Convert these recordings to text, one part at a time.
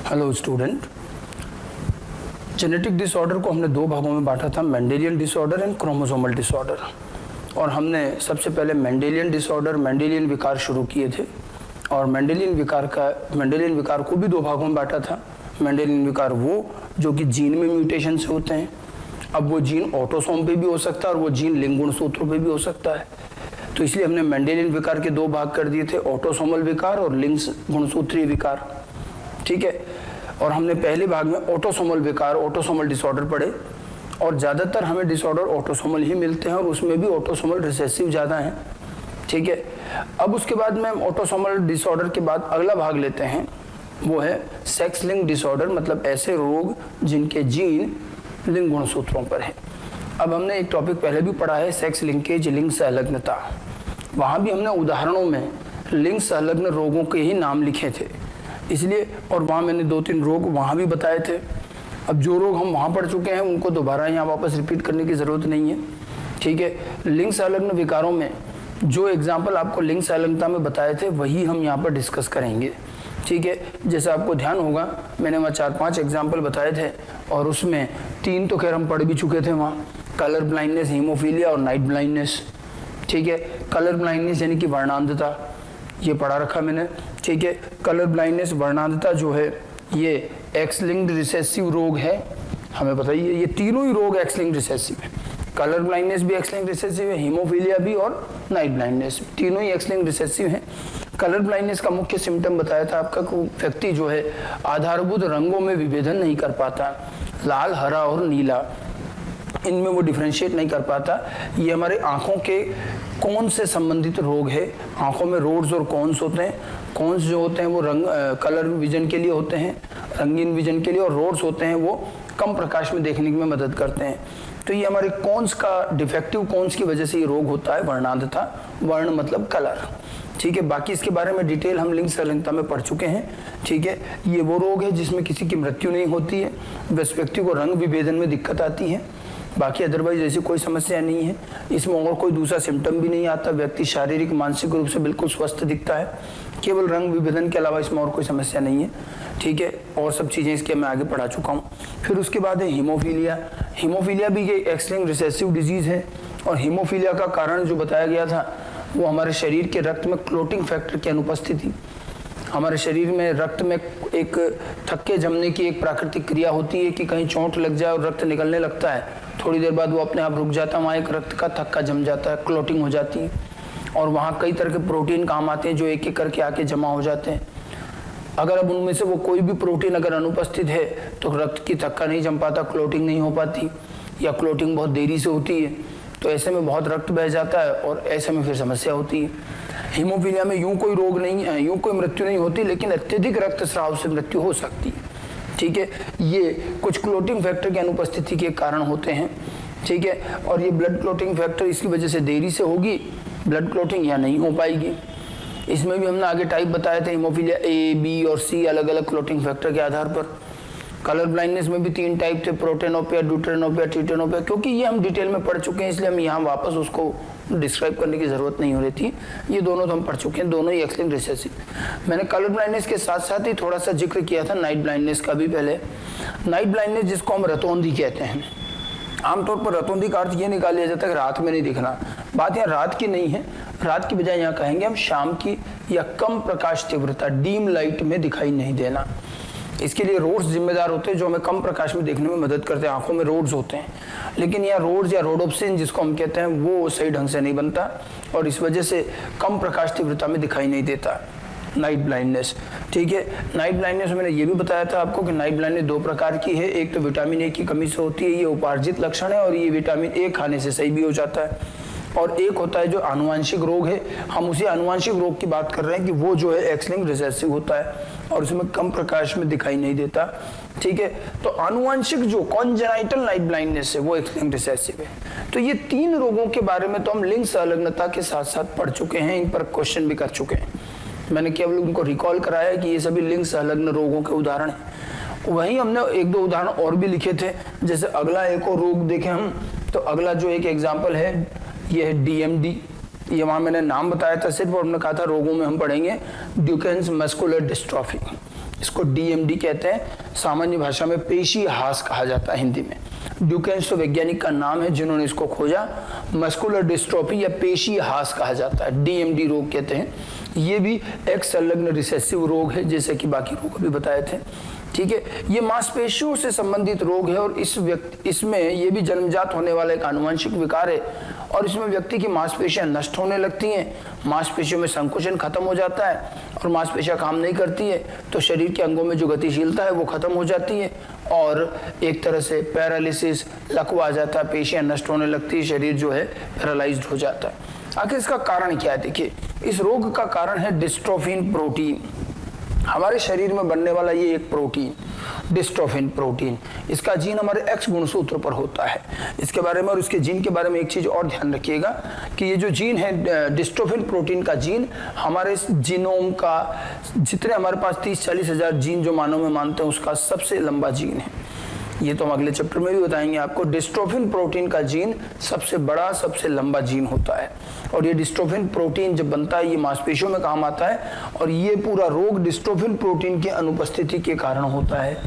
Hello student, genetic disorder को हमने दो भागों में बांटा था, Mendelian disorder and chromosomal disorder. और हमने सबसे पहले मेंडेलियन डिसऑर्डर, मेंडेलियन विकार शुरू किए थे। और मेंडेलियन विकार को भी दो भागों में बांटा था। मेंडेलियन विकार वो जो कि जीन में म्यूटेशन से होते हैं। अब वो जीन ऑटोसोम पे भी हो सकता है और वो जीन लिंग गुणसूत्रों पे भी हो सकता है। तो इसलिए हमने मेंडेलियन विकार के दो भाग कर दिए थे, ऑटोसोमल विकार और लिंग गुणसूत्रीय विकार। ठीक है। और हमने पहले भाग में ऑटोसोमल विकार, ऑटोसोमल डिसऑर्डर पढ़े। और ज़्यादातर हमें डिसऑर्डर ऑटोसोमल ही मिलते हैं और उसमें भी ऑटोसोमल रिसेसिव ज़्यादा हैं। ठीक है। अब उसके बाद में ऑटोसोमल डिसऑर्डर के बाद अगला भाग लेते हैं, वो है सेक्स लिंक डिसऑर्डर, मतलब ऐसे रोग जिनके जीन लिंग गुणसूत्रों पर है। अब हमने एक टॉपिक पहले भी पढ़ा है, सेक्स लिंकेज, लिंग संलग्नता। वहाँ भी हमने उदाहरणों में लिंग संलग्न रोगों के ही नाम लिखे थे, इसलिए। और वहाँ मैंने दो तीन रोग वहाँ भी बताए थे। अब जो रोग हम वहाँ पढ़ चुके हैं उनको दोबारा यहाँ वापस रिपीट करने की ज़रूरत नहीं है। ठीक है। लिंग संलग्न विकारों में जो एग्जाम्पल आपको लिंग संलग्नता में बताए थे वही हम यहाँ पर डिस्कस करेंगे। ठीक है। जैसे आपको ध्यान होगा, मैंने वहाँ 4-5 एग्जाम्पल बताए थे और उसमें 3 तो खैर हम पढ़ भी चुके थे वहाँ, कलर ब्लाइंडनेस, हीमोफीलिया और नाइट ब्लाइंडनेस। ठीक है। कलर ब्लाइंडनेस यानी कि वर्णांधता, ये पढ़ा रखा मैंने। ठीक है। कलर ब्लाइंडनेस, वर्णांधता जो है ये एक्स लिंक्ड रिसेसिव रोग है, हमें पता ही है। ये तीनों ही रोग एक्स लिंक्ड रिसेसिव है। कलर ब्लाइंडनेस भी एक्स लिंक्ड रिसेसिव है, हीमोफीलिया भी और नाइट ब्लाइंडनेस, तीनों ही एक्स लिंक्ड रिसेसिव हैं। कलर ब्लाइंडनेस का मुख्य सिम्टम बताया था आपका कि व्यक्ति जो है आधारभूत रंगों में विभेदन नहीं कर पाता, लाल, हरा और नीला, इनमें वो डिफ्रेंशिएट नहीं कर पाता। ये हमारे आंखों के कौन से संबंधित रोग है। आंखों में रोड्स और कॉन्स होते हैं। कॉन्स जो होते हैं वो रंग कलर विजन के लिए होते हैं, रंगीन विजन के लिए, और रोड्स होते हैं वो कम प्रकाश में देखने में मदद करते हैं। तो ये हमारे कॉन्स का, डिफेक्टिव कॉन्स की वजह से ये रोग होता है वर्णांधता। वर्ण मतलब कलर। ठीक है। बाकी इसके बारे में डिटेल हम लिंग संलग्नता में पढ़ चुके हैं। ठीक है। ये वो रोग है जिसमें किसी की मृत्यु नहीं होती है, बस व्यक्ति को रंग विभेदन में दिक्कत आती है, बाकी अदरवाइज ऐसी कोई समस्या नहीं है। इसमें और कोई दूसरा सिम्टम भी नहीं आता, व्यक्ति शारीरिक मानसिक रूप से बिल्कुल स्वस्थ दिखता है, केवल रंग विभेदन के अलावा इसमें और कोई समस्या नहीं है। ठीक है। और सब चीज़ें इसके मैं आगे पढ़ा चुका हूँ। फिर उसके बाद है हीमोफीलिया। हीमोफीलिया भी ये एक्स लिंक्ड रिसेसिव डिजीज़ है। और हीमोफीलिया का कारण जो बताया गया था वो हमारे शरीर के रक्त में क्लोटिंग फैक्टर की अनुपस्थिति। हमारे शरीर में रक्त में एक थक्के जमने की एक प्राकृतिक क्रिया होती है कि कहीं चोट लग जाए और रक्त निकलने लगता है, थोड़ी देर बाद वो अपने आप रुक जाता है, वहाँ एक रक्त का थक्का जम जाता है, क्लोटिंग हो जाती है। और वहाँ कई तरह के प्रोटीन काम आते हैं जो एक एक करके आके जमा हो जाते हैं। अगर अब उनमें से वो कोई भी प्रोटीन अगर अनुपस्थित है तो रक्त की थक्का नहीं जम पाता, क्लोटिंग नहीं हो पाती, या क्लोटिंग बहुत देरी से होती है, तो ऐसे में बहुत रक्त बह जाता है और ऐसे में फिर समस्या होती है। हीमोफीलिया में यूं कोई रोग नहीं है, यूं कोई मृत्यु नहीं होती, लेकिन अत्यधिक रक्तस्राव से मृत्यु हो सकती है। ठीक है। ये कुछ क्लोटिंग फैक्टर की अनुपस्थिति के कारण होते हैं। ठीक है। और ये ब्लड क्लोटिंग फैक्टर इसकी वजह से देरी से होगी ब्लड क्लोटिंग या नहीं हो पाएगी। इसमें भी हमने आगे टाइप बताए थे, हीमोफीलिया ए, बी और सी, अलग अलग क्लोटिंग फैक्टर के आधार पर। कलर ब्लाइंडनेस में भी 3 टाइप थे, प्रोटेनोपिया, ड्यूटेनोपिया, टीटेनोपिया। क्योंकि ये हम डिटेल में पढ़ चुके हैं इसलिए हम यहाँ वापस उसको डिस्क्राइब करने की ज़रूरत नहीं हो रही थी। ये दोनों तो हम पढ़ चुके हैं, दोनों ही एक्स लिंक्ड रिसेसिव। मैंने कलर ब्लाइंडनेस के साथ साथ ही थोड़ा सा जिक्र किया था नाइट ब्लाइंडनेस का भी पहले। नाइट ब्लाइंडनेस जिसको हम रतौंधी कहते हैं, आमतौर पर रतौंधी का अर्थ ये निकाल लिया जाता है कि रात में नहीं दिखना। बात यहाँ रात की नहीं है, रात की बजाय यहाँ कहेंगे हम शाम की या कम प्रकाश तीव्रता, डीम लाइट में दिखाई नहीं देना। इसके लिए रोड्स जिम्मेदार होते हैं जो हमें कम प्रकाश में देखने में मदद करते हैं। आंखों में रोड्स होते हैं, लेकिन यहाँ रोड्स या रोडोप्सिन जिसको हम कहते हैं वो सही ढंग से नहीं बनता और इस वजह से कम प्रकाश तीव्रता में दिखाई नहीं देता, नाइट ब्लाइंडनेस। ठीक है। नाइट ब्लाइंडनेस मैंने ये भी बताया था आपको कि नाइट ब्लाइंडनेस 2 प्रकार की है। एक तो विटामिन ए की कमी से होती है, ये उपार्जित लक्षण है, और ये विटामिन ए खाने से सही भी हो जाता है। और एक होता है जो आनुवंशिक रोग है, हम उसी आनुवंशिक रोग की बात कर रहे हैं कि वो जो है एक्स लिंक्ड रिसेसिव होता है और उसमें कम प्रकाश में दिखाई नहीं देता। ठीक है। तो आनुवंशिक जो कॉन्जेनाइटल नाइट ब्लाइंडनेस है वो एक्स लिंक्ड रिसेसिव है। तो ये 3 रोगों के बारे में तो हम लिंग संलग्नता के साथ साथ पढ़ चुके हैं, इन पर क्वेश्चन भी कर चुके हैं। मैंने केवल उनको रिकॉल कराया कि ये सभी लिंग संलग्न रोगों के उदाहरण हैं। वहीं हमने 1-2 उदाहरण और भी लिखे थे। जैसे अगला एक और रोग देखें हम, तो अगला जो एक एग्जाम्पल है ये है DMD। ये वहाँ मैंने नाम बताया था सिर्फ, और हमने कहा था रोगों में हम पढ़ेंगे ड्यूकेन्स मस्कुलर डिस्ट्रॉफी। इसको डीएमडी कहते हैं, सामान्य भाषा में पेशी ह्रास कहा जाता है हिंदी में। ड्यूकेन्स तो वैज्ञानिक का नाम है जिन्होंने इसको खोजा। मस्कुलर डिस्ट्रोफी या पेशी ह्रास कहा जाता है, डीएमडी रोग कहते हैं। ये भी एक संलग्न रिसेसिव रोग है, जैसे कि बाकी रोग अभी बताए थे। ठीक है, ये मांसपेशियों से संबंधित रोग है और इसमें ये भी जन्मजात होने वाला एक आनुवंशिक विकार है और इसमें व्यक्ति की मांसपेशियां नष्ट होने लगती हैं, मांसपेशियों में संकुचन खत्म हो जाता है और मांसपेशियां काम नहीं करती है तो शरीर के अंगों में जो गतिशीलता है वो खत्म हो जाती है और एक तरह से पैरालिसिस, लकवा आ जाता है, पेशियां नष्ट होने लगती है, शरीर जो है पैरालाइज्ड हो जाता है। आखिर इसका कारण क्या है? देखिए, इस रोग का कारण है डिस्ट्रोफिन प्रोटीन। हमारे शरीर में बनने वाला ये एक प्रोटीन डिस्ट्रोफिन प्रोटीन, इसका जीन हमारे एक्स गुणसूत्र पर होता है। इसके बारे में और इसके जीन के बारे में एक चीज और ध्यान रखिएगा कि ये जो जीन है डिस्ट्रोफिन प्रोटीन का जीन, हमारे जीनोम का जितने हमारे पास 30-40 हजार जीन जो मानव में मानते हैं उसका सबसे लंबा जीन है। ये तो हम अगले चैप्टर में भी बताएंगे आपको। डिस्ट्रोफिन प्रोटीन का जीन सबसे बड़ा, सबसे लंबा जीन होता है और ये डिस्ट्रोफिन प्रोटीन जब बनता है ये मांसपेशियों में काम आता है और ये पूरा रोग डिस्ट्रोफिन प्रोटीन की अनुपस्थिति के कारण होता है।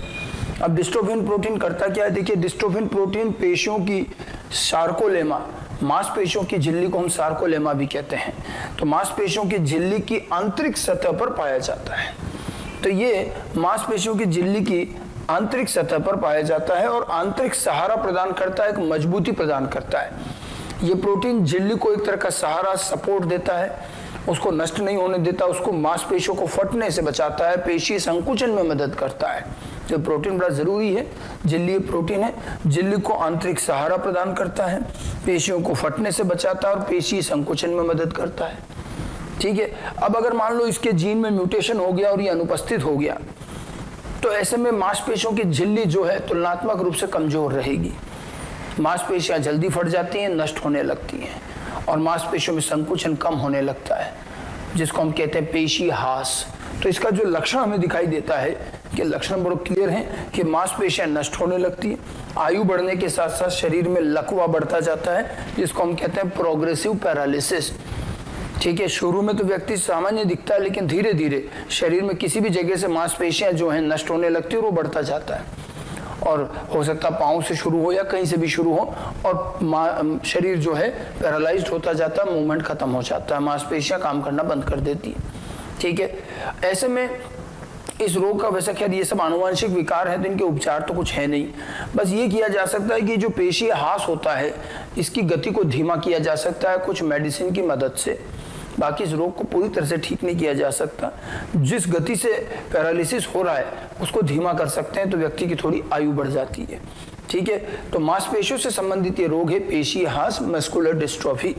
अब डिस्ट्रोफिन प्रोटीन करता क्या है? देखिए, डिस्ट्रोफिन प्रोटीन पेशियों की सार्कोलेमा, मांसपेशियों की झिल्ली को हम सार्कोलेमा भी कहते हैं, तो मांसपेशियों की झिल्ली की आंतरिक सतह पर पाया जाता है। तो ये मांसपेशियों की झिल्ली की आंतरिक सतह पर पाया जाता है और आंतरिक सहारा प्रदान करता है, एक मजबूती प्रदान करता है। ये प्रोटीन झिल्ली को एक तरह का सहारा, सपोर्ट देता है, उसको नष्ट नहीं होने देता, उसको मांसपेशियों को फटने से बचाता है, पेशी संकुचन में मदद करता है। तो प्रोटीन बड़ा जरूरी है। झिल्ली प्रोटीन है, झिल्ली को आंतरिक सहारा प्रदान करता है, पेशियों को फटने से बचाता है और पेशी संकुचन में मदद करता है। ठीक है, अब अगर मान लो इसके जीन में म्यूटेशन हो गया और ये अनुपस्थित हो गया तो ऐसे में मांसपेशियों की झिल्ली जो है तुलनात्मक रूप से कमजोर रहेगी, मांसपेशियां जल्दी फट जाती हैं, नष्ट होने लगती हैं और मांसपेशियों में संकुचन कम होने लगता है, जिसको हम कहते हैं पेशी ह्रास। तो इसका जो लक्षण हमें दिखाई देता है कि लक्षण बड़े क्लियर हैं कि मांसपेशियां नष्ट होने लगती हैं, आयु बढ़ने के साथ साथ शरीर में लकवा बढ़ता जाता है, जिसको हम कहते हैं प्रोग्रेसिव पैरालिसिस। ठीक है, शुरू में तो व्यक्ति सामान्य दिखता है लेकिन धीरे धीरे शरीर में किसी भी जगह से मांसपेशियां जो हैं नष्ट होने लगती है और वो बढ़ता जाता है और हो सकता है पाँव से शुरू हो या कहीं से भी शुरू हो और शरीर जो है पैरालाइज्ड होता जाता है, मूवमेंट खत्म हो जाता है, मांसपेशियां काम करना बंद कर देती है। ठीक है, ऐसे में इस रोग का वैसे खैर ये सब आनुवंशिक विकार है तो इनके उपचार तो कुछ है नहीं, बस ये किया जा सकता है कि जो पेशी ह्रास होता है इसकी गति को धीमा किया जा सकता है कुछ मेडिसिन की मदद से। बाकी इस रोग को पूरी तरह से ठीक नहीं किया जा सकता। जिस गति से पैरालिसिस हो रहा है उसको धीमा कर सकते हैं तो व्यक्ति की थोड़ी आयु बढ़ जाती है। ठीक है, तो मांसपेशियों से संबंधित ये रोग है पेशी ह्रास, मस्कुलर डिस्ट्रोफी।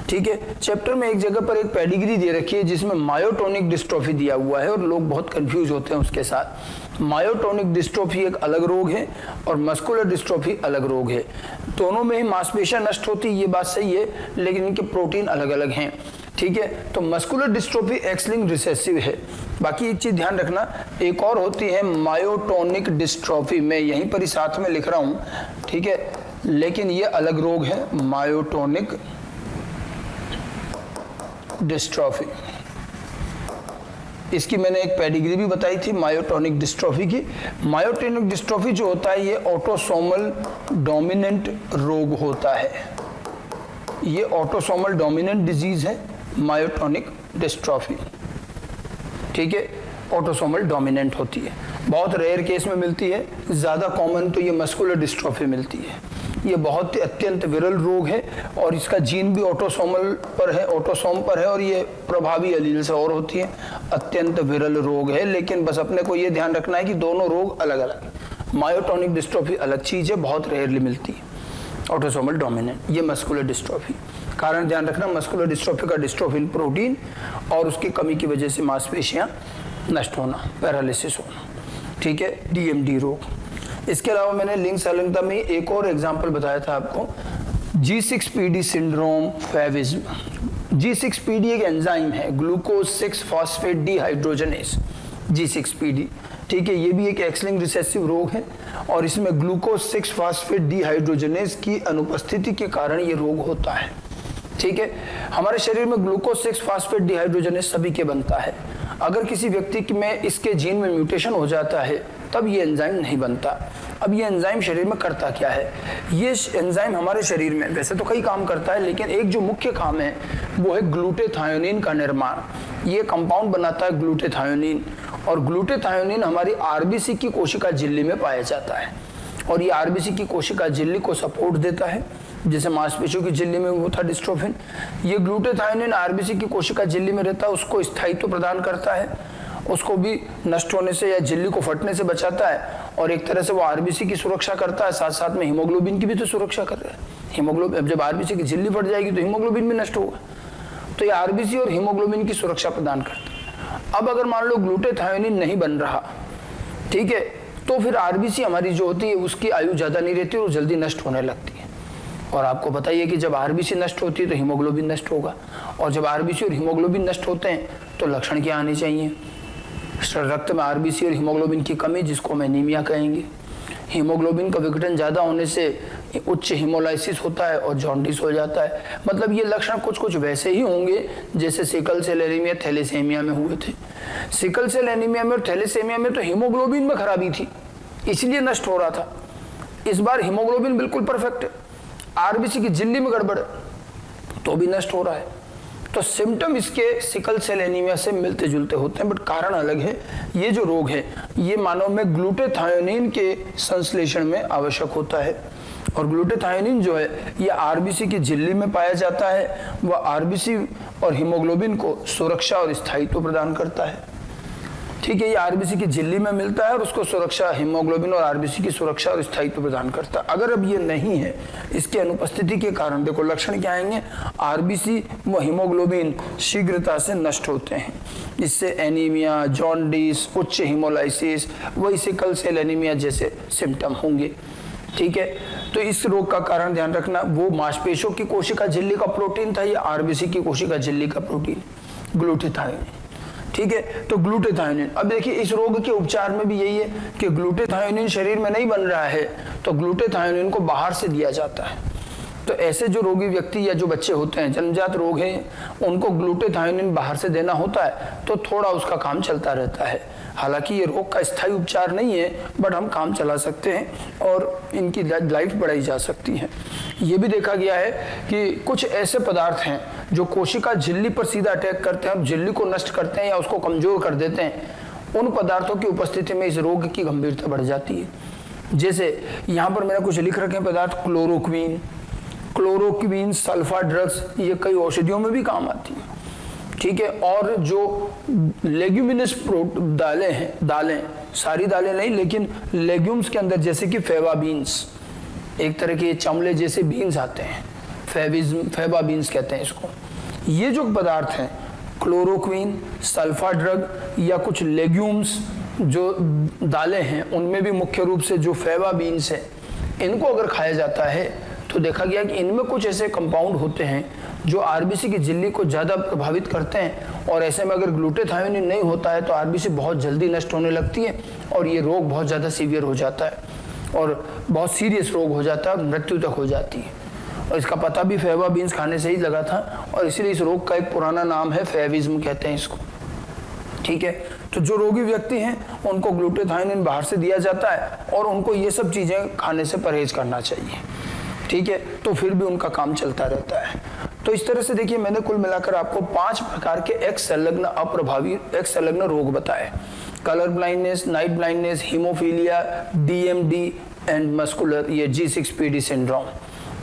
ठीक है, चैप्टर में एक जगह पर एक पेडिग्री दे रखी है जिसमें मायोटोनिक डिस्ट्रोफी दिया हुआ है और लोग बहुत कंफ्यूज होते हैं उसके साथ। मायोटोनिक डिस्ट्रोफी एक अलग रोग है और मस्कुलर डिस्ट्रोफी अलग रोग है। दोनों में ही मांसपेशियां नष्ट होती है, ये बात सही है, लेकिन इनके प्रोटीन अलग अलग हैं। ठीक है, तो मस्कुलर डिस्ट्रोफी एक्स-लिंक्ड रिसेसिव है। बाकी एक चीज ध्यान रखना, एक और होती है मायोटोनिक डिस्ट्रोफी, मैं यहीं पर ही साथ में लिख रहा हूं। ठीक है, लेकिन ये अलग रोग है मायोटोनिक डिस्ट्रोफी। इसकी मैंने एक पेडिग्री भी बताई थी मायोटोनिक डिस्ट्रोफी की। मायोटोनिक डिस्ट्रोफी जो होता है ये ऑटोसोमल डोमिनेंट रोग होता है, ये ऑटोसोमल डोमिनेंट डिजीज है मायोटोनिक डिस्ट्रोफी। ठीक है, ऑटोसोमल डोमिनेंट होती है, बहुत रेयर केस में मिलती है, ज़्यादा कॉमन तो ये मस्कुलर डिस्ट्रोफी मिलती है। ये बहुत ही अत्यंत विरल रोग है और इसका जीन भी ऑटोसोमल पर है, ऑटोसोम पर है और ये प्रभावी एलील से और होती है। अत्यंत विरल रोग है, लेकिन बस अपने को ये ध्यान रखना है कि दोनों रोग अलग अलग है। मायोटोनिक डिस्ट्रोफी अलग चीज़ है, बहुत रेयरली मिलती है। ऑटोसोमल डोमिनेंट, ये मस्कुलर डिस्ट्रोफी। कारण ध्यान रखना, मस्कुलर डिस्ट्रोफी का डिस्ट्रोफिन प्रोटीन और उसकी कमी की वजह से मांसपेशियां नष्ट होना, पैरालिसिस होना। ठीक है, डीएमडी रोग। इसके अलावा मैंने लिंग संलग्नता में एक और एग्जाम्पल बताया था आपको, G6PD सिंड्रोम, फैविज्म। G6PD एक एंजाइम है, ग्लूकोज 6 फॉस्फेट डिहाइड्रोजनेस, G6PD। ठीक है, ये भी एक एक्स-लिंक्ड रिसेसिव रोग है और इसमें ग्लूकोज 6 फॉस्फेट डिहाइड्रोजनेस की अनुपस्थिति के कारण ये रोग होता है। ठीक है, हमारे शरीर में ग्लूकोज 6 फॉस्फेट डिहाइड्रोजनेस सभी के बनता है। अगर किसी व्यक्ति में इसके जीन में म्यूटेशन हो जाता है तब ये एंजाइम नहीं बनता। अब ये एंजाइम शरीर में करता क्या है? ये एंजाइम हमारे शरीर में वैसे तो कई काम करता है, लेकिन एक जो मुख्य काम है वो है ग्लूटेथायोनिन का निर्माण। ये कंपाउंड बनाता है ग्लूटेथायोनिन, और ग्लूटेथायोनिन हमारी आरबीसी की कोशिका झिल्ली में पाया जाता है, और ये आरबीसी की कोशिका झिल्ली को सपोर्ट देता है, जैसे मांसपेशियों की झिल्ली में वो था डिस्ट्रोफिन। ये ग्लूटेथायोनिन आरबीसी की कोशिका झिल्ली में रहता है, उसको स्थायित्व प्रदान करता है, उसको भी नष्ट होने से या झिल्ली को फटने से बचाता है, और एक तरह से वो आरबीसी की सुरक्षा करता है, साथ साथ में हीमोग्लोबिन की भी तो सुरक्षा कर रहा है। हीमोग्लोबिन, जब आरबीसी की झिल्ली फट जाएगी तो हीमोग्लोबिन भी नष्ट होगा, तो ये आरबीसी और हीमोग्लोबिन की सुरक्षा प्रदान करता है। अब अगर मान लो ग्लूटेथायोनिन नहीं बन रहा, ठीक है, तो फिर आरबीसी हमारी जो होती है उसकी आयु ज्यादा नहीं रहती और जल्दी नष्ट होने लगती है। और आपको पता ही है कि जब आरबीसी नष्ट होती है तो हीमोग्लोबिन नष्ट होगा, और जब आरबीसी और हीमोग्लोबिन नष्ट होते हैं तो लक्षण क्या आने चाहिए? रक्त में आरबीसी और हीमोग्लोबिन की कमी, जिसको हम एनीमिया कहेंगे। हीमोग्लोबिन का विघटन ज्यादा होने से उच्च हीमोलाइसिस होता है और जॉन्डिस हो जाता है। मतलब ये लक्षण कुछ कुछ वैसे ही होंगे जैसे सिकल सेल एनीमिया, थैलेसेमिया में हुए थे। सिकल सेल एनीमिया में और थैलेसेमिया में तो हीमोग्लोबिन में खराबी थी, इसलिए नष्ट हो रहा था। इस बार हीमोग्लोबिन बिल्कुल परफेक्ट है, आरबीसी की झिल्ली में गड़बड़ है तो भी नष्ट हो रहा है। तो सिम्टम इसके सिकल सेल एनीमिया से मिलते जुलते होते हैं, बट कारण अलग है। ये जो रोग है ये मानव में ग्लूटेथायोनिन के संश्लेषण में आवश्यक होता है, और ग्लूटेथायोनिन जो है ये आरबीसी की झिल्ली में पाया जाता है। वह आरबीसी और हीमोग्लोबिन को सुरक्षा और स्थायित्व प्रदान करता है, ठीक है। ये आरबीसी की झिल्ली में मिलता है और उसको सुरक्षा, हीमोग्लोबिन और आरबीसी की सुरक्षा और स्थायित्व प्रदान करता है। अगर अब ये नहीं है, इसके अनुपस्थिति के कारण देखो लक्षण क्या आएंगे? आरबीसी व हीमोग्लोबिन शीघ्रता से नष्ट होते हैं, इससे एनीमिया, जॉन्डिस, उच्च हीमोलाइसिस, वही सिकल सेल एनीमिया जैसे सिम्टम होंगे, ठीक है। तो इस रोग का कारण ध्यान रखना, वो मांसपेशियों की कोशिका झिल्ली का प्रोटीन था या आरबीसी की कोशिका झिल्ली का प्रोटीन? ग्लूटेथायोनिन, ठीक है। तो ग्लूटेथायोनिन, अब देखिए इस रोग के उपचार में भी यही है कि ग्लूटेथायोनिन शरीर में नहीं बन रहा है तो ग्लूटेथायोनिन को बाहर से दिया जाता है। तो ऐसे जो रोगी व्यक्ति या जो बच्चे होते हैं, जन्मजात रोग हैं, उनको ग्लूटेथायोनिन बाहर से देना होता है, तो थोड़ा उसका काम चलता रहता है। हालांकि ये रोग का स्थायी उपचार नहीं है, बट हम काम चला सकते हैं और इनकी लाइफ बढ़ाई जा सकती है। ये भी देखा गया है कि कुछ ऐसे पदार्थ हैं जो कोशिका झिल्ली पर सीधा अटैक करते हैं और झिल्ली को नष्ट करते हैं या उसको कमजोर कर देते हैं। उन पदार्थों की उपस्थिति में इस रोग की गंभीरता बढ़ जाती है। जैसे यहाँ पर मैंने कुछ लिख रखे हैं पदार्थ, क्लोरोक्वीन, सल्फा ड्रग्स, ये कई औषधियों में भी काम आती है, ठीक है। और जो लेग्यूमिनस दालें हैं, दालें सारी दालें नहीं लेकिन लेग्यूम्स के अंदर, जैसे कि फेवा बीन्स, एक तरह के चमड़े जैसे बीन्स आते हैं, फेबा बीन्स कहते हैं इसको। ये जो पदार्थ हैं, क्लोरोक्वीन, सल्फा ड्रग या कुछ लेग्यूम्स जो दालें हैं, उनमें भी मुख्य रूप से जो फेबा बीन्स है, इनको अगर खाया जाता है तो देखा गया कि इनमें कुछ ऐसे कंपाउंड होते हैं जो आरबीसी की झिल्ली को ज़्यादा प्रभावित करते हैं, और ऐसे में अगर ग्लूटेथायोनिन नहीं होता है तो आरबीसी बहुत जल्दी नष्ट होने लगती है और ये रोग बहुत ज़्यादा सीवियर हो जाता है और बहुत सीरियस रोग हो जाता है और मृत्यु तक हो जाती है। और इसका पता भी फेबा बीन्स खाने से ही लगा था, और इसीलिए इस रोग का एक पुराना नाम है फेविज्म कहते हैं इसको, ठीक है। तो जो रोगी व्यक्ति हैं उनको ग्लूटेथायोनिन बाहर से दिया जाता है और उनको ये सब चीज़ें खाने से परहेज करना चाहिए, ठीक है। तो फिर भी उनका काम चलता रहता है। तो इस तरह से देखिए मैंने कुल मिलाकर आपको 5 प्रकार के एक्स संलग्न अप्रभावी एक्स संलग्न रोग बताए: colour blindness, night blindness, haemophilia, DMD and muscular, ये G6PD सिंड्रोम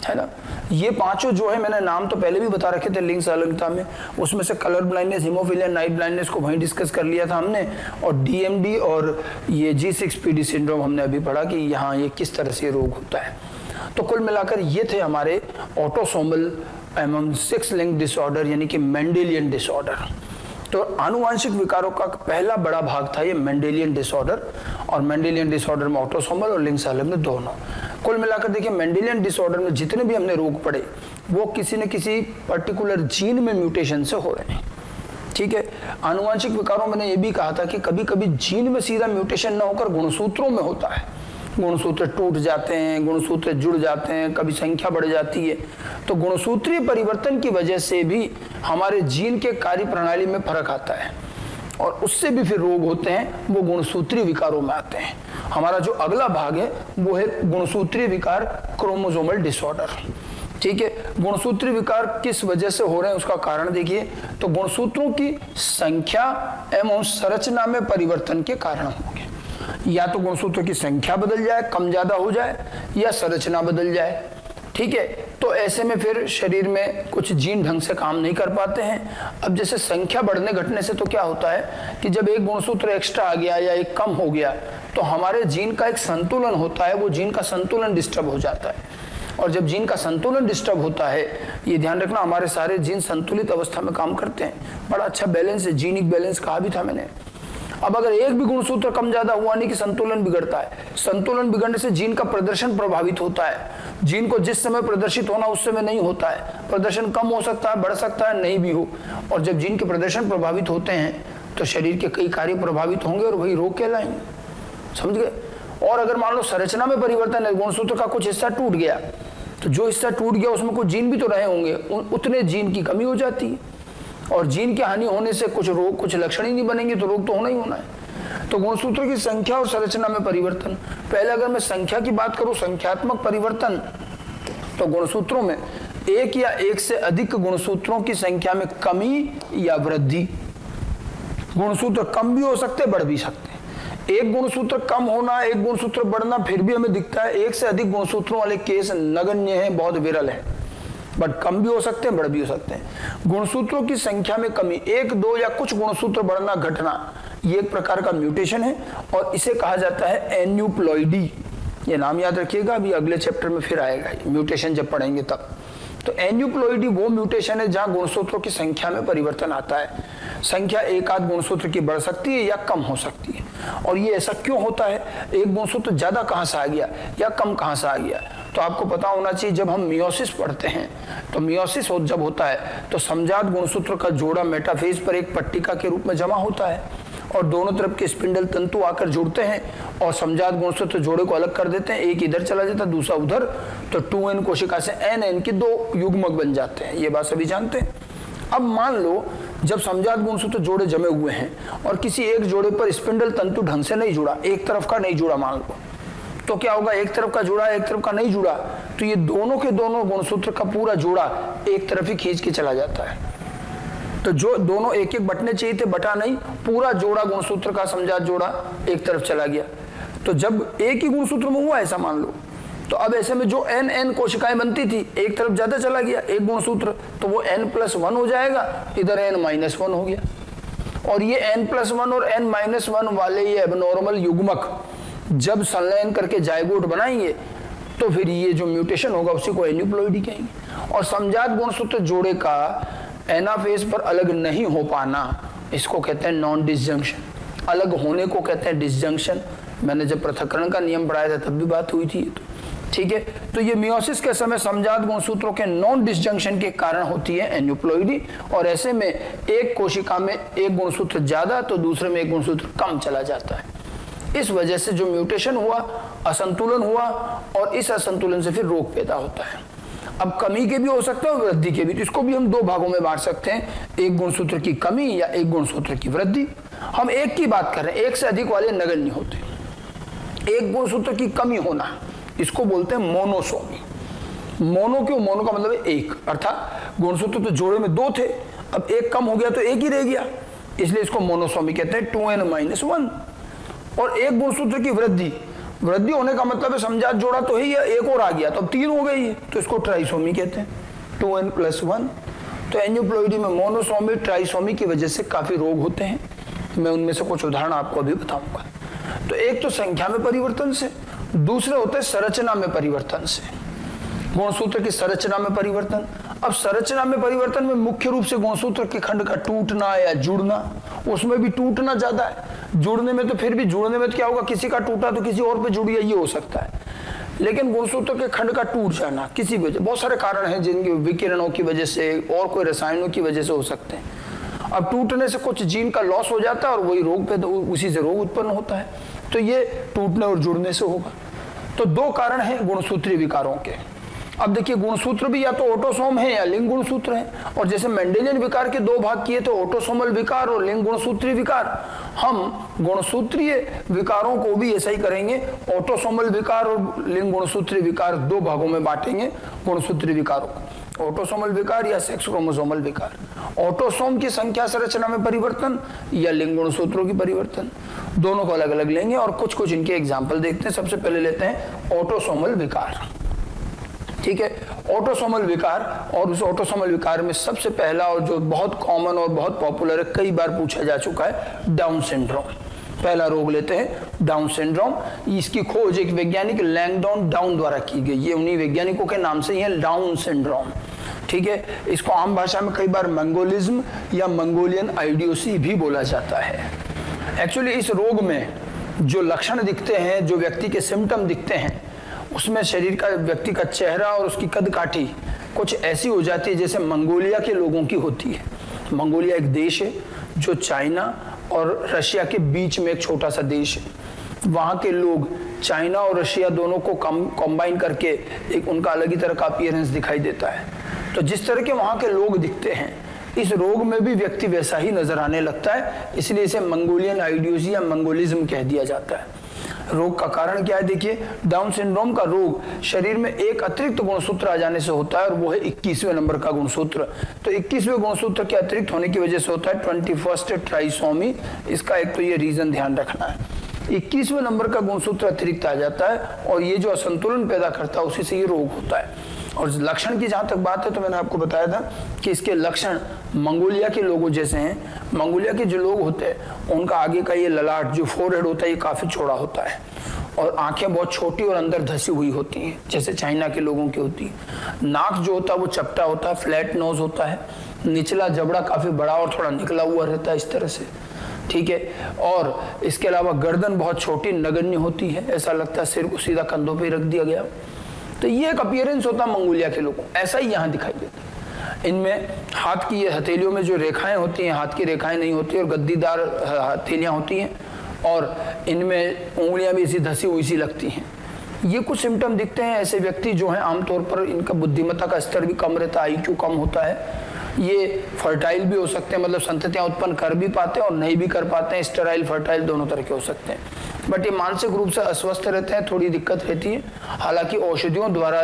है ना। ये पांचों जो है, मैंने नाम तो पहले भी बता रखे थे लिंग संलग्नता में, उसमें से colour blindness, haemophilia, night blindness को वहीं डिस्कस कर लिया था हमने, और डीएमडी और ये G6PD सिंड्रोम हमने अभी पढ़ा कि यहाँ ये किस तरह से रोग होता है। तो कुल मिलाकर ये थे हमारे ऑटोसोमल एवं सेक्स लिंक्ड डिसऑर्डर यानी कि मेंडेलियन डिसऑर्डर। तो आनुवांशिक विकारों का पहला बड़ा भाग था ये मेंडेलियन डिसऑर्डर, और मेंडेलियन डिसऑर्डर में ऑटोसोमल और लिंग संलग्न दोनों। कुल मिलाकर देखिए मेंडेलियन डिसऑर्डर में जितने भी हमने रोग पढ़े वो किसी न किसी पर्टिकुलर जीन में म्यूटेशन से हो रहे हैं, ठीक है। आनुवांशिक विकारों में ये भी कहा था कि कभी कभी जीन में सीधा म्यूटेशन न होकर गुणसूत्रों में होता है, गुणसूत्र टूट जाते हैं, गुणसूत्र जुड़ जाते हैं, कभी संख्या बढ़ जाती है। तो गुणसूत्रीय परिवर्तन की वजह से भी हमारे जीन के कार्य प्रणाली में फर्क आता है, और उससे भी फिर रोग होते हैं, वो गुणसूत्रीय विकारों में आते हैं। हमारा जो अगला भाग है वो है गुणसूत्रीय विकार, क्रोमोसोमल डिसऑर्डर। ठीक है, गुणसूत्रीय विकार किस वजह से हो रहे हैं उसका कारण देखिए, तो गुणसूत्रों की संख्या एवं संरचना में परिवर्तन के कारण होंगे। या तो गुणसूत्रों की संख्या बदल जाए, कम ज्यादा हो जाए, या संरचना बदल जाए। ठीक है, तो ऐसे में फिर शरीर में कुछ जीन ढंग से काम नहीं कर पाते हैं। अब जैसे संख्या बढ़ने घटने से तो क्या होता है कि जब एक गुणसूत्र एक्स्ट्रा आ गया या एक कम हो गया तो हमारे जीन का एक संतुलन होता है, वो जीन का संतुलन डिस्टर्ब हो जाता है। और जब जीन का संतुलन डिस्टर्ब होता है, ये ध्यान रखना हमारे सारे जीन संतुलित अवस्था में काम करते हैं। बड़ा अच्छा बैलेंस है, जीनिक बैलेंस कहा भी था मैंने। अब अगर एक भी गुणसूत्र कम ज्यादा हुआ नहीं कि संतुलन बिगड़ता है। संतुलन बिगड़ने से जीन का प्रदर्शन प्रभावित होता है। जीन को जिस समय प्रदर्शित होना उस समय नहीं होता है, प्रदर्शन कम हो सकता है, बढ़ सकता है, नहीं भी हो। और जब जीन के प्रदर्शन प्रभावित होते हैं तो शरीर के कई कार्य प्रभावित होंगे और वही रोग कहलाएंगे। समझ गए। और अगर मान लो संरचना में परिवर्तन है, गुणसूत्र का कुछ हिस्सा टूट गया, तो जो हिस्सा टूट गया उसमें कुछ जीन भी तो रहे होंगे, उतने जीन की कमी हो जाती है। और जीन की हानि होने से कुछ रोग, कुछ लक्षण ही नहीं बनेंगे, तो रोग तो होना ही होना है। तो गुणसूत्रों की संख्या और संरचना में परिवर्तन। पहले अगर मैं संख्या की बात करूं, संख्यात्मक परिवर्तन, तो गुणसूत्रों में एक या एक से अधिक गुणसूत्रों की संख्या में कमी या वृद्धि। गुणसूत्र कम भी हो सकते, बढ़ भी सकते हैं। एक गुणसूत्र कम होना, एक गुणसूत्र बढ़ना फिर भी हमें दिखता है। एक से अधिक गुणसूत्रों वाले केस नगण्य हैं, बहुत विरल है, बट कम भी हो सकते हैं, बढ़ भी हो सकते हैं। गुणसूत्रों की संख्या में कमी, एक, दो या कुछ गुणसूत्र बढ़ना, घटना, ये एक प्रकार का म्यूटेशन है और इसे कहा जाता है एन्यूप्लॉइडी। ये नाम याद रखिएगा, अभी अगले चैप्टर में फिर आएगा म्यूटेशन जब पढ़ेंगे तब। तो एन्यूप्लॉइडी वो म्यूटेशन है जहां गुणसूत्रों की संख्या में परिवर्तन आता है। संख्या एक आध गुणसूत्र की बढ़ सकती है या कम हो सकती है। और ये ऐसा क्यों होता है, एक गुणसूत्र ज्यादा कहां से आ गया या कम कहां से आ गया, तो आपको पता होना चाहिए। जब हम मियोसिस पढ़ते हैं तो मियोसिस जब होता है तो समजात गुणसूत्र का जोड़ा मेटाफेज पर एक पट्टिका के रूप में जमा होता है और दोनों तरफ के स्पिंडल तंतु आकर जुड़ते हैं और समजात गुणसूत्र जोड़े को अलग कर देते हैं। एक इधर चला जाता है, दूसरा उधर, तो 2n कोशिका से n के दो युग्मक बन जाते हैं। ये बात सभी जानते हैं। अब मान लो जब समजात गुणसूत्र जोड़े जमे हुए हैं और किसी एक जोड़े पर स्पिंडल तंतु ढंग से नहीं जुड़ा, एक तरफ का नहीं जुड़ा मान लो, तो क्या होगा, एक तरफ का जुड़ा एक तरफ का नहीं जुड़ा, तो ये दोनों के दोनों गुणसूत्र का पूरा जोड़ा एक तरफ ही खींच के चला जाता है। तो जो दोनों एक एक बटने चाहिए थे, बटा नहीं, पूरा जोड़ा गुणसूत्र का समजात जोड़ा एक तरफ चला गया। तो जब एक ही गुणसूत्र में हुआ ऐसा मान लो, तो अब ऐसे में जो n कोशिकाएं बनती थी, एक तरफ ज्यादा चला गया एक गुणसूत्र, तो वो n+1 हो जाएगा, इधर n-1 हो गया। और ये n+1 और n-1 वाले ये एबनॉर्मल युग्मक जब संलयन करके जायगोट बनाएंगे तो फिर ये जो म्यूटेशन होगा उसी को एन्यूप्लॉइडी कहेंगे। और समजात गुणसूत्र जोड़े का एनाफेज पर अलग नहीं हो पाना, इसको कहते हैं नॉन डिसजंक्शन। अलग होने को कहते हैं डिसजंक्शन। मैंने जब पृथक्करण का नियम पढ़ाया था तब भी बात हुई थी। तो ठीक है, तो ये मियोसिस के समय समजात गुणसूत्रों के नॉन डिसजंक्शन के कारण होती है एन्यूप्लॉइडी। और ऐसे में एक कोशिका में एक गुणसूत्र ज्यादा तो दूसरे में एक गुणसूत्र कम चला जाता है। इस वजह से जो म्यूटेशन हुआ, असंतुलन हुआ, और इस असंतुलन से फिर रोग पैदा होता है। अब कमी के भी हो सकते हैं और वृद्धि के भी, तो इसको भी हम दो भागों में बांट सकते हैं, एक गुणसूत्र की कमी या एक गुणसूत्र की वृद्धि। हम एक की बात कर रहे हैं, एक से अधिक वाले नगण्य होते हैं। एक गुणसूत्र की कमी होना, इसको बोलते हैं मोनोसोमी। मोनो क्यों, मोनो का मतलब है एक, अर्थात गुणसूत्र तो जोड़े में दो थे, अब एक कम हो गया तो एक ही रह गया, इसलिए इसको मोनोसोमी कहते हैं, 2n-1। और एक गुणसूत्र की वृद्धि, वृद्धि होने का मतलब है समजात जोड़ा तो ही है, एक और आ गया तो अब 3 हो गई है, तो इसको ट्राइसोमी कहते हैं, 2n+1। तो एन्यूप्लॉइडी में मोनोसोमी, ट्राइसोमी की वजह से काफी रोग होते हैं। मैं उनमें से कुछ उदाहरण आपको अभी बताऊंगा। तो एक तो संख्या में परिवर्तन से, दूसरे होते हैं संरचना में परिवर्तन से। गुणसूत्र की संरचना में परिवर्तन। अब संरचना में परिवर्तन में मुख्य रूप से गुणसूत्र के खंड का टूटना या जुड़ना, उसमें भी टूटना ज्यादा है। जुड़ने में तो फिर भी, जुड़ने में तो क्या होगा, किसी का टूटा तो किसी और पे जुड़ गया, ये हो सकता है। लेकिन गुणसूत्र के खंड का टूट जाना किसी वजह, बहुत सारे कारण हैं जिनकी विकिरणों की वजह से और कोई रसायनों की वजह से हो सकते हैं। अब टूटने से कुछ जीन का लॉस हो जाता है और वही रोग पे, उसी से रोग उत्पन्न होता है। तो ये टूटने और जुड़ने से होगा। तो दो कारण हैं गुणसूत्रीय विकारों के। अब देखिए गुणसूत्र भी या तो ऑटोसोम है या लिंग गुणसूत्र है, और जैसे मेंडेलियन विकार के दो भाग किए थे, ऑटोसोमल विकार और लिंग गुणसूत्रीय विकार, हम गुणसूत्रीय विकारों को भी ऐसा ही करेंगे, ऑटोसोमल विकार और लिंग गुणसूत्रीय विकार दो भागों में बांटेंगे गुणसूत्रीय विकारों को, ऑटोसोमल विकार या सेक्स क्रोमोसोमल विकार। ऑटोसोम की संख्या संरचना में परिवर्तन या लिंग गुणसूत्रों की परिवर्तन, दोनों को अलग अलग लेंगे और कुछ कुछ इनके एग्जाम्पल देखते हैं। सबसे पहले लेते हैं ऑटोसोमल विकार। ठीक है, ऑटोसोमल विकार, और उस ऑटोसोमल विकार में सबसे पहला और जो बहुत कॉमन और बहुत पॉपुलर है, कई बार पूछा जा चुका है, डाउन सिंड्रोम। पहला रोग लेते हैं डाउन सिंड्रोम। इसकी खोज एक वैज्ञानिक लैंगडॉन डाउन द्वारा की गई, ये उन्हीं वैज्ञानिकों के नाम से ही है, डाउन सिंड्रोम। ठीक है, इसको आम भाषा में कई बार मंगोलिज्म या मंगोलियन आइडियोसी भी बोला जाता है। एक्चुअली इस रोग में जो लक्षण दिखते हैं, जो व्यक्ति के सिम्टम दिखते हैं, उसमें शरीर का, व्यक्ति का चेहरा और उसकी कद काठी कुछ ऐसी हो जाती है जैसे मंगोलिया के लोगों की होती है। मंगोलिया एक देश है जो चाइना और रशिया के बीच में एक छोटा सा देश है। वहाँ के लोग चाइना और रशिया दोनों को कंबाइन करके एक उनका अलग ही तरह का अपीयरेंस दिखाई देता है। तो जिस तरह के वहाँ के लोग दिखते हैं, इस रोग में भी व्यक्ति वैसा ही नजर आने लगता है, इसलिए इसे मंगोलियन आइडियोसी या मंगोलिज्म कह दिया जाता है। रोग का कारण क्या है? देखिए, डाउन सिंड्रोम का रोग शरीर में एक अतिरिक्त गुणसूत्र आ जाने से होता है, और वो है 21वें नंबर का गुणसूत्र। तो 21वें गुणसूत्र के अतिरिक्त होने की वजह से होता है 21st ट्राइसोमी। इसका एक तो ये रीजन ध्यान रखना है, 21वें नंबर का गुणसूत्र अतिरिक्त आ जाता है, और ये जो असंतुलन पैदा करता है उसी से ये रोग होता है। और लक्षण की जहां तक बात है, तो मैंने आपको बताया था कि इसके लक्षण मंगोलिया के लोगों जैसे हैं। मंगोलिया के जो लोग होते हैं उनका आगे का ये ललाट, जो फोरहेड होता है, ये काफी चौड़ा होता है, और आंखें बहुत छोटी और अंदर धसी हुई होती हैं, जैसे चाइना के लोगों की होती है। नाक जो होता है वो चपटा होता है, फ्लैट नोज होता है। निचला जबड़ा काफी बड़ा और थोड़ा निकला हुआ रहता है, इस तरह से। ठीक है, और इसके अलावा गर्दन बहुत छोटी नगण्य होती है, ऐसा लगता है सिर को सीधा कंधों पे रख दिया गया। तो ये एक अपीयरेंस होता है मंगोलिया के लोगों, ऐसा ही यहाँ दिखाई देता है। इनमें हाथ की हथेलियों में जो रेखाएं होती हैं, हाथ की रेखाएं नहीं होती और गद्दीदार हथेलियां होती हैं, और इनमें उंगलियां भी इसी धसी हुई सी लगती हैं। ये कुछ सिम्टम दिखते हैं। ऐसे व्यक्ति जो हैं आमतौर पर इनका बुद्धिमत्ता का स्तर भी कम रहता है, IQ कम होता है। ये फर्टाइल भी हो सकते हैं, मतलब संततियां उत्पन्न कर भी पाते हैं और नहीं भी कर पाते हैं, स्टेराइल फर्टाइल दोनों तरह के हो सकते हैं। बट ये मानसिक रूप से अस्वस्थ रहते हैं, थोड़ी दिक्कत रहती है। हालांकि औषधियों द्वारा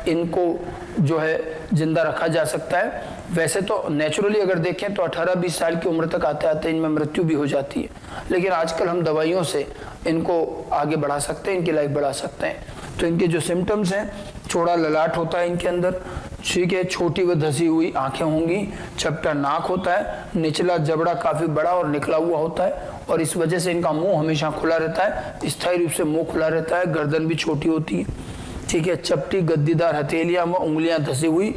इनको जो है जिंदा रखा जा सकता है। वैसे तो नेचुरली अगर देखें तो 18-20 साल की उम्र तक आते आते इनमें मृत्यु भी हो जाती है, लेकिन आजकल हम दवाइयों से इनको आगे बढ़ा सकते हैं, इनकी लाइफ बढ़ा सकते हैं। तो इनके जो सिम्टम्स हैं, चौड़ा ललाट होता है इनके अंदर, ठीक है, छोटी व धसी हुई आंखें होंगी, चपटा नाक होता है, निचला जबड़ा काफी बड़ा और निकला हुआ होता है, और इस वजह से इनका मुंह हमेशा खुला रहता है, स्थायी रूप से मुंह खुला रहता है। गर्दन भी छोटी होती है, ठीक है, चपटी गद्दीदार हथेलियां व उंगलियां धसी हुई।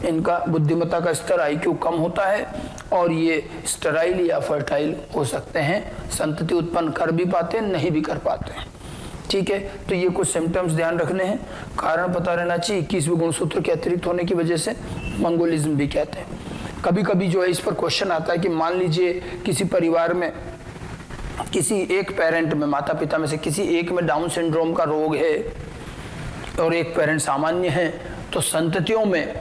इनका बुद्धिमत्ता का स्तर IQ कम होता है, और ये स्टेराइल या फर्टाइल हो सकते हैं, संतति उत्पन्न कर भी पाते हैं, नहीं भी कर पाते हैं। ठीक है, तो ये कुछ सिम्टम्स ध्यान रखने हैं। कारण पता रहना चाहिए, 21वें गुणसूत्र के अतिरिक्त होने की वजह से मंगोलिज्म भी कहते हैं। कभी कभी जो है इस पर क्वेश्चन आता है कि मान लीजिए किसी परिवार में, किसी एक पेरेंट में, माता पिता में से किसी एक में डाउन सिंड्रोम का रोग है और एक पेरेंट सामान्य है, तो संततियों में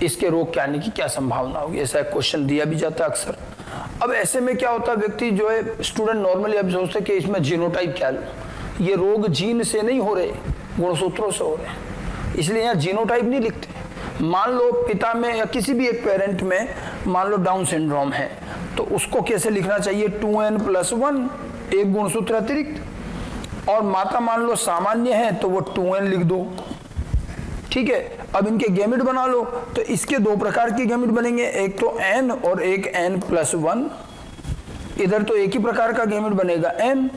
इसके रोग के आने की क्या संभावना होगी? ऐसा एक क्वेश्चन दिया भी जाता है अक्सर। अब ऐसे में क्या होता है, व्यक्ति जो है, स्टूडेंट नॉर्मली अब सोचते कि इसमें जीनोटाइप क्या लो, ये रोग जीन से नहीं हो रहे, गुणसूत्रों से हो रहे हैं, इसलिए यहाँ जीनोटाइप नहीं लिखते। मान लो पिता में या किसी भी एक पेरेंट में मान लो डाउन सिंड्रोम है, तो उसको कैसे लिखना चाहिए? 2n+1, एक गुणसूत्र अतिरिक्त। और माता मान लो सामान्य है तो वो 2n लिख दो। ठीक है, अब इनके गैमेट बना लो, तो इसके दो प्रकार के गैमेट बनेंगे, एक तो n और एक n+1। इधर तो एक ही प्रकार का गैमेट बनेगा n।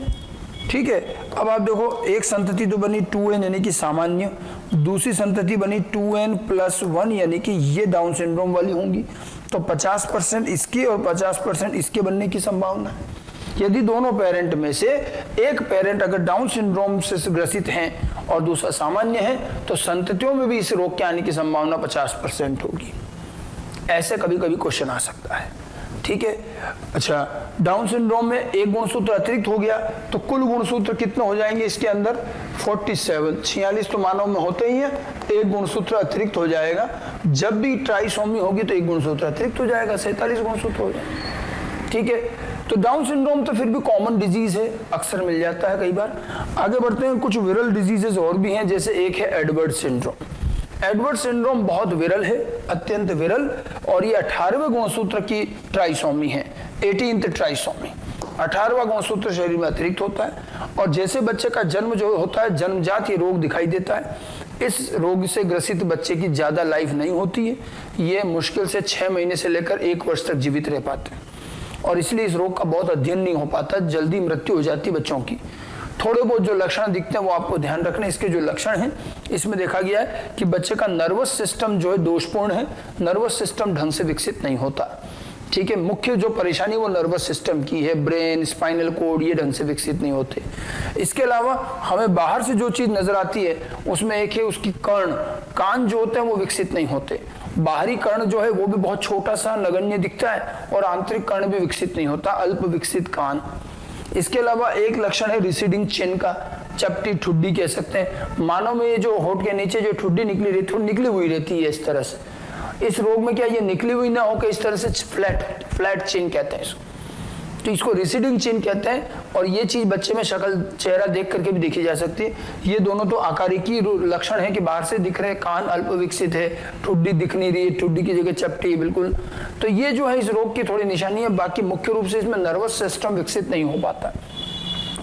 ठीक है, अब आप देखो, एक संतति तो बनी 2n यानी कि सामान्य, दूसरी संतति बनी 2n+1 यानी कि ये डाउन सिंड्रोम वाली होंगी। तो 50% इसके और 50% इसके बनने की संभावना है। यदि दोनों पेरेंट में से एक पेरेंट अगर डाउन सिंड्रोम से ग्रसित हैं और दूसरा सामान्य है, तो संततियों में भी इस रोग के आने की संभावना 50% होगी। ऐसे कभी कभी क्वेश्चन आ सकता है। ठीक है, अच्छा, डाउन सिंड्रोम में एक गुणसूत्र अतिरिक्त हो गया, तो कुल गुणसूत्र कितने हो जाएंगे इसके अंदर? 47। 46 तो मानव में होते ही हैं, एक गुणसूत्र अतिरिक्त हो जाएगा। जब भी ट्राइसोमी होगी तो एक गुणसूत्र अतिरिक्त हो जाएगा, 47 गुणसूत्र हो जाएगा। ठीक है, तो डाउन सिंड्रोम तो फिर भी कॉमन डिजीज है, अक्सर मिल जाता है कई बार। आगे बढ़ते हैं, कुछ विरल डिजीजेस और भी हैं, जैसे एक है एडवर्ड सिंड्रोम। एडवर्ड सिंड्रोम बहुत विरल है, अत्यंत विरल, और ये 18वें गुणसूत्र की ट्राइसोमी है, 18th ट्राइसोमी। 18वां गुणसूत्र शरीर में अतिरिक्त होता है, और जैसे बच्चे का जन्म जो होता है, जन्मजात ये रोग दिखाई देता है। इस रोग से ग्रसित बच्चे की ज्यादा लाइफ नहीं होती है, ये मुश्किल से 6 महीने से लेकर 1 वर्ष तक जीवित रह पाते हैं, और इसलिए इस रोग का बहुत अध्ययन नहीं हो पाता, जल्दी मृत्यु हो जाती बच्चों की। थोड़े बहुत जो लक्षण दिखते हैं वो आपको ध्यान रखना। इसके जो लक्षण हैं, इसमें देखा गया है कि बच्चे का नर्वस सिस्टम जो है दोषपूर्ण है, नर्वस सिस्टम ढंग से विकसित नहीं होता। ठीक है, मुख्य जो परेशानी वो नर्वस सिस्टम की है, ब्रेन, स्पाइनल कोड ये ढंग से विकसित नहीं होते। इसके अलावा हमें बाहर से जो चीज नजर आती है उसमें एक है उसकी कर्ण, कान जो होते हैं वो विकसित नहीं होते। बाहरी कर्ण जो है वो भी बहुत छोटा सा नगण्य दिखता है, और आंतरिक कर्ण भी विकसित नहीं होता, अल्प विकसित कान। इसके अलावा एक लक्षण है रिसीडिंग चिन का, चपटी ठुड्डी कह सकते हैं। मानव में ये जो होठ के नीचे जो ठुड्डी निकली हुई रहती है इस तरह से, इस रोग में क्या ये निकली हुई ना होकर इस तरह से फ्लैट चिन कहते हैं इसको, तो इसको रिसीडिंग चिन कहते हैं। और ये चीज बच्चे में शक्ल चेहरा देख करके भी देखी जा सकती है। ये दोनों तो आकारिकी लक्षण है कि बाहर से दिख रहे, कान अल्प विकसित है, ठुड्डी दिख नहीं रही है, ठुड्डी की जगह चपटी बिल्कुल। तो ये जो है इस रोग की थोड़ी निशानी है। बाकी मुख्य रूप से इसमें नर्वस सिस्टम विकसित नहीं हो पाता,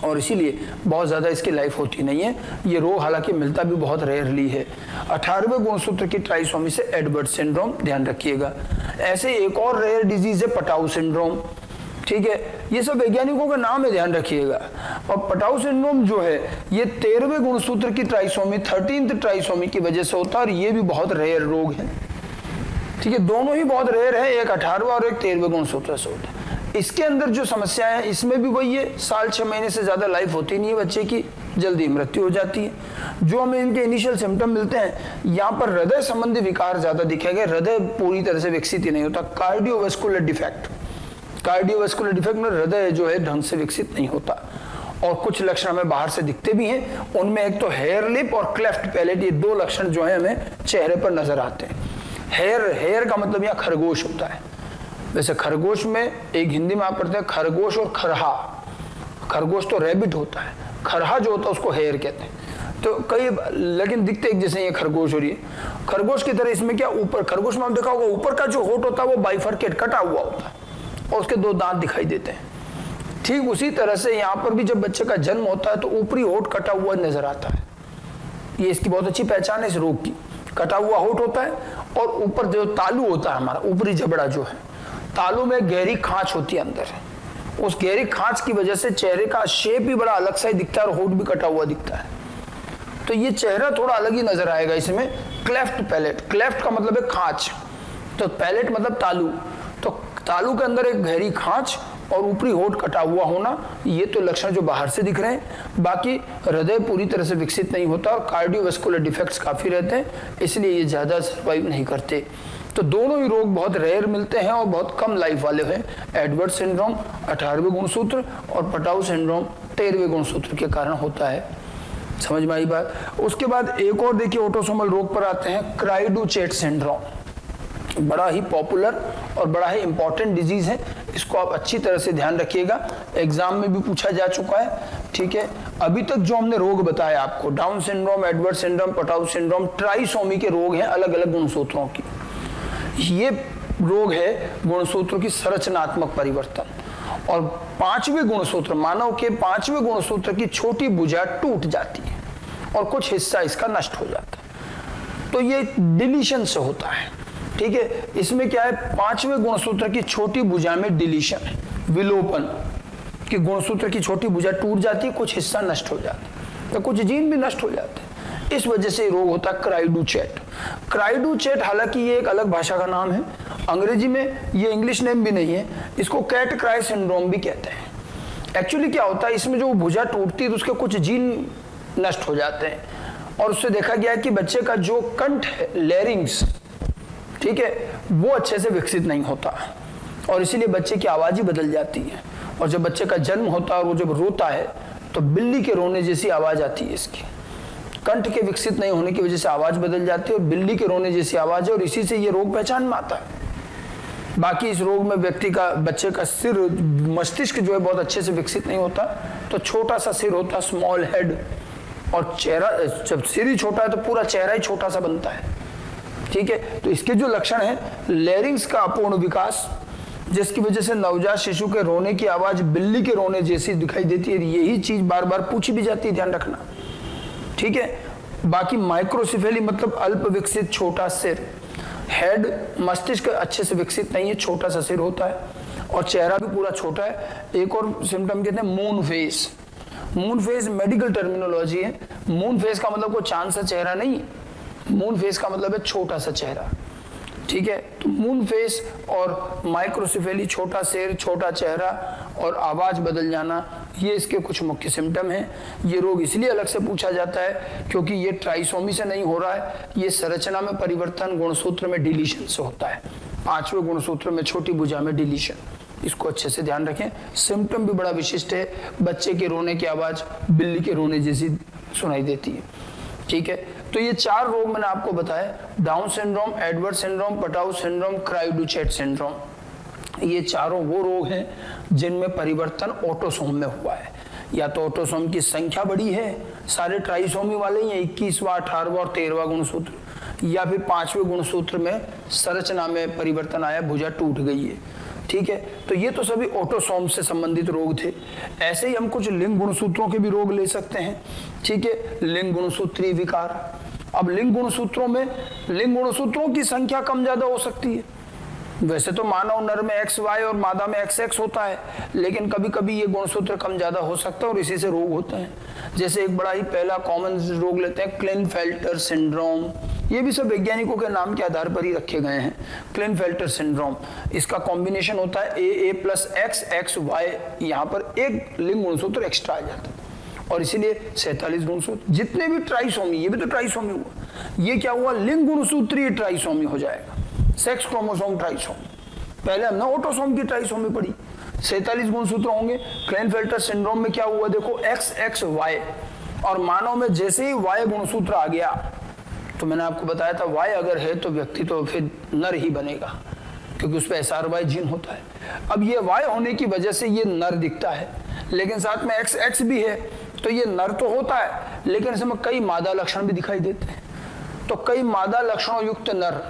और इसीलिए बहुत ज्यादा इसकी लाइफ होती नहीं है। ये रोग हालांकि मिलता भी बहुत रेयरली है। 18वें गुणसूत्र की ट्राइसोमी से एडवर्ड सिंड्रोम, ध्यान रखिएगा। ऐसे एक और रेयर डिजीज है पटाऊ सिंड्रोम। ठीक है, ये सब वैज्ञानिकों का नाम है, ध्यान रखिएगा। और पटाऊ सिंड्रोम जो है ये 13वें गुणसूत्र की ट्राइसोमी, 13th ट्राइसोमी की वजह से होता है, और ये भी बहुत रेयर रोग है। ठीक है, दोनों ही बहुत रेयर है, एक 18वां और एक 13वें गुणसूत्र से होता है। इसके अंदर जो समस्या है इसमें भी वही है, साल 6 महीने से ज्यादा लाइफ होती नहीं है बच्चे की, जल्दी मृत्यु हो जाती है। जो हमें इनके इनिशियल सिम्टम मिलते हैं, यहाँ पर हृदय संबंधी विकार ज्यादा दिखेंगे, हृदय पूरी तरह से विकसित ही नहीं होता। कार्डियोवास्कुलर डिफेक्ट, कार्डियोवास्कुलर डिफेक्ट में हृदय जो है ढंग से विकसित नहीं होता। और कुछ लक्षण हमें बाहर से दिखते भी हैं, उनमें एक तो हेयर लिप और क्लेफ्ट पैलेट, ये 2 लक्षण जो है हमें चेहरे पर नजर आते हैं। हेयर का मतलब यहाँ खरगोश होता है। वैसे खरगोश में एक हिंदी में आप पढ़ते हैं खरगोश और खरहा। खरगोश तो रैबिट होता है, खरहा जो होता है उसको हेयर कहते हैं। तो कई लेकिन दिखते एक जैसे ये खरगोश, और ये खरगोश की तरह इसमें क्या ऊपर, खरगोश में आप देखा होगा ऊपर का जो होठ होता है वो बाइफरकेट कटा हुआ होता है, और उसके 2 दांत दिखाई देते हैं। ठीक उसी तरह से यहाँ पर भी जब बच्चे का जन्म होता है तो ऊपरी होठ कटा हुआ नजर आता है। ये इसकी बहुत अच्छी पहचान है इस रोग की। कटा हुआ होठ होता है, और ऊपर जो तालू होता है हमारा ऊपरी जबड़ा जो है, तालू में गहरी खांच होती है अंदर, उस गहरी खांच की वजह से चेहरे का शेप भी बड़ा अलग सा ही दिखता है, और होठ भी कटा हुआ दिखता है। तो ये चेहरा थोड़ा अलग ही नजर आएगा इसमें। क्लेफ्ट पैलेट, क्लेफ्ट का मतलब है खांच, तो पैलेट मतलब तालू, तो तालू के अंदर एक गहरी खांच और ऊपरी होठ कटा हुआ होना, ये तो लक्षण जो बाहर से दिख रहे हैं। बाकी हृदय पूरी तरह से विकसित नहीं होता, और कार्डियोवास्कुलर डिफेक्ट्स काफी रहते हैं, इसलिए ये ज्यादा सर्वाइव नहीं करते। तो दोनों ही रोग बहुत रेयर मिलते हैं और बहुत कम लाइफ वाले हैं। एडवर्ड सिंड्रोम 18वें गुणसूत्र और पटाऊ सिंड्रोम 13वें गुणसूत्र के कारण होता है। समझ में आई बात। उसके बाद एक और देखिए ऑटोसोमल रोग पर आते हैं, क्राइडू-चैट सिंड्रोम। बड़ा ही पॉपुलर और बड़ा ही इंपॉर्टेंट डिजीज है, इसको आप अच्छी तरह से ध्यान रखिएगा, एग्जाम में भी पूछा जा चुका है। ठीक है, अभी तक जो हमने रोग बताया आपको, down syndrome, Edward syndrome, Patau syndrome, trisomy के रोग हैं अलग अलग गुणसूत्रों की। ये रोग है गुणसूत्रों की संरचनात्मक परिवर्तन। और 5वें गुणसूत्र, मानव के 5वें गुणसूत्र की छोटी भुजा टूट जाती है और कुछ हिस्सा इसका नष्ट हो जाता है, तो ये डिलीशन से होता है। ठीक है, इसमें क्या है, 5वें गुणसूत्र की छोटी भुजा में डिलीशन है, विलोपन, कि गुणसूत्र की छोटी भुजा टूट जाती है, कुछ हिस्सा नष्ट हो जाता है, तो कुछ जीन भी नष्ट हो जाते हैं। इस वजह से रोग होता है क्राइडू-चैट। क्राइडू-चैट हालांकि ये एक अलग भाषा का नाम है, अंग्रेजी में ये इंग्लिश नेम भी नहीं है, इसको कैट क्राई सिंड्रोम भी कहते हैं। एक्चुअली क्या होता है, इसमें जो भुजा टूटती है तो उसके कुछ जीन नष्ट हो जाते हैं, और उससे देखा गया है कि बच्चे का जो कंठ है, लैरिंग्स, ठीक है, वो अच्छे से विकसित नहीं होता, और इसीलिए बच्चे की आवाज ही बदल जाती है। और जब बच्चे का जन्म होता है और वो जब रोता है तो बिल्ली के रोने जैसी आवाज आती है इसकी। कंठ के विकसित नहीं होने की वजह से आवाज बदल जाती है और बिल्ली के रोने जैसी आवाज है, और इसी से ये रोग पहचान में आता है। बाकी इस रोग में व्यक्ति का, बच्चे का सिर, मस्तिष्क जो है बहुत अच्छे से विकसित नहीं होता, तो छोटा सा सिर होता, स्मॉल हेड, और चेहरा, जब सिर ही छोटा है तो पूरा चेहरा ही छोटा सा बनता है। ठीक है, तो इसके जो लक्षण है, लैरिंक्स का अपूर्ण विकास, जिसकी वजह से नवजात शिशु के रोने की आवाज बिल्ली के रोने जैसी दिखाई देती है। यही चीज बार बार पूछी भी जाती है, ध्यान रखना। ठीक है, बाकी माइक्रोसिफेली मतलब अल्प विकसित छोटा सिर, हेड, मस्तिष्क अच्छे से विकसित नहीं है, छोटा सा सिर होता है, और चेहरा भी पूरा छोटा है। एक और सिम्टम कहते हैं moon face. Moon face medical terminology है। मून फेस का मतलब कोई चांद सा चेहरा नहीं, मून फेस का मतलब है छोटा सा चेहरा। ठीक है, तो मून फेस और माइक्रोसिफेली, छोटा सिर, छोटा चेहरा और आवाज बदल जाना, ये इसके कुछ मुख्य सिम्टम हैं। ये रोग इसलिए अलग से पूछा जाता है क्योंकि ये ट्राइसोमी से नहीं हो रहा है, ये संरचना में परिवर्तन, गुणसूत्र में डिलीशन से होता है। 5वें गुणसूत्र में छोटी भुजा में डिलीशन, इसको अच्छे से ध्यान रखें। सिम्टम भी बड़ा विशिष्ट है, बच्चे के रोने की आवाज बिल्ली के रोने जैसी सुनाई देती है। ठीक है, तो ये 4 रोग मैंने आपको बताया, Down syndrome, Edward syndrome, Patau syndrome, cri du chat syndrome. ये चारों वो रोग हैं जिनमें परिवर्तन ऑटोसोम में हुआ है। या तो ऑटोसोम की संख्या बड़ी है, सारे ट्राइसोमी वाले या 21वां, 18वां और 13वां गुणसूत्र, या फिर 5वें गुणसूत्र में संरचना में परिवर्तन आया, भुजा टूट गई है। ठीक है, तो ये तो सभी ऑटोसोम से संबंधित रोग थे। ऐसे ही हम कुछ लिंग गुणसूत्रों के भी रोग ले सकते हैं। ठीक है, लिंग गुणसूत्रीय विकार। अब लिंग गुणसूत्रों की संख्या कम ज्यादा हो सकती है। वैसे तो मानव नर में XY और मादा में XX होता है, लेकिन कभी कभी ये गुणसूत्र कम ज्यादा हो सकता है और इसी से रोग होते हैं। जैसे एक बड़ा ही पहला कॉमन रोग लेते हैं, क्लिनफेल्टर सिंड्रोम। ये भी सब वैज्ञानिकों के नाम के आधार पर ही रखे गए हैं। क्लिनफेल्टर सिंड्रोम, इसका कॉम्बिनेशन होता है AA + X XY, यहाँ पर एक लिंग गुणसूत्र एक्स्ट्रा आ जाता है और इसीलिए 47 गुणसूत्र। जितने भी ट्राइसोमी, ये भी तो ट्राइसोमी हुआ, ये क्या हुआ, लिंग गुणसूत्रीय ट्राइसोमी हो जाएगा, सेक्स क्रोमोसोम ट्राइसोमी। पहले हमने ऑटोसोम की ट्राइसोमी पढ़ी, 47 गुणसूत्र होंगे। क्लिनफेल्टर सिंड्रोम में क्या हुआ, देखो XXY, और मानव में जैसे ही Y गुणसूत्र आ गया, तो मैंने आपको बताया था Y अगर है तो व्यक्ति तो फिर नर ही बनेगा, क्योंकि उस पर SRY जीन होता है। अब ये Y होने की वजह से ये नर दिखता है, लेकिन साथ में XX भी है, तो ये नर तो होता है, लेकिन इसमें कई मादा लक्षण भी दिखाई देते हैं। तो कई मादा लक्षणों युक्त नर,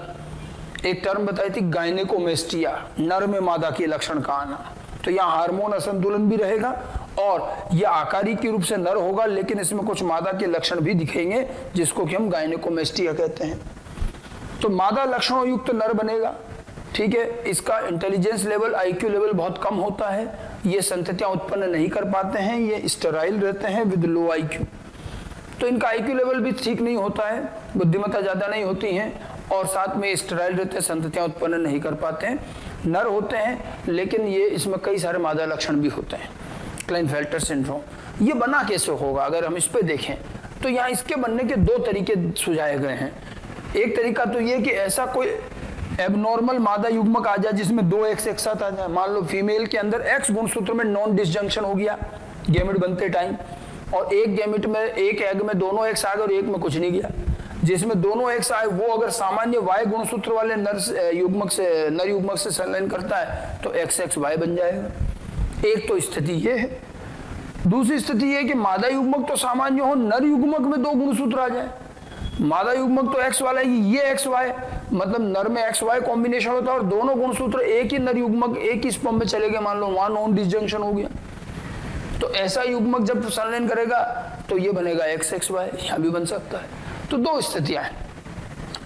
एक टर्म बताई थी गायनेकोमेस्टिया, नर में मादा के लक्षण का आना। तो यहाँ हार्मोन असंतुलन भी रहेगा और यह आकारिक रूप से नर होगा, लेकिन इसमें कुछ मादा के लक्षण भी दिखेंगे, जिसको कि हम गायनेकोमेस्टिया कहते हैं। तो मादा लक्षणों युक्त नर बनेगा। ठीक है, इसका इंटेलिजेंस लेवल, IQ लेवल बहुत कम होता है, ये संततियां उत्पन्न नहीं कर पाते हैं, ये स्टेराइल रहते हैं विद लो IQ। तो इनका IQ लेवल भी ठीक नहीं होता है, बुद्धिमत्ता ज्यादा नहीं होती है, और साथ में स्टेराइल रहते हैं, संततियां उत्पन्न नहीं कर पाते हैं, नर होते हैं, लेकिन ये इसमें कई सारे मादा लक्षण भी होते हैं। क्लिनफेल्टर सिंड्रोम ये बना कैसे होगा, अगर हम इस पे देखें तो यहाँ इसके बनने के 2 तरीके सुझाए गए हैं। एक तरीका तो ये कि ऐसा कोई एबनॉर्मल मादा युग्मक आ जाए जिसमें 2 X एक साथ आ जाए। मान लो फीमेल के अंदर X गुणसूत्र में नॉन डिसजंक्शन हो गया गैमेट बनते टाइम, और एक गैमेट में, एक एग में दोनों X आ गए और एक में कुछ नहीं गया। जिसमें दोनों X आए वो अगर सामान्य Y गुणसूत्र वाले नर युग्मक से संलयन करता है तो XXY बन जाएगा। एक तो स्थिति ये है। दूसरी स्थिति ये कि मादा युग्मक तो सामान्य हो, नर युग्मक में 2 गुणसूत्र आ जाए। मादा युग्मक तो X वाला है, ये XY, मतलब नर में XY कॉम्बिनेशन होता है और दोनों गुणसूत्र एक ही नर युग्मक एक ही स्पर्म में चले गए, मान लो वहां नॉन डिसजंक्शन हो गया। तो ऐसा युग्मक जब संलयन करेगा तो ये बनेगा XXY, यहां भी बन सकता है। तो 2 स्थितियां हैं,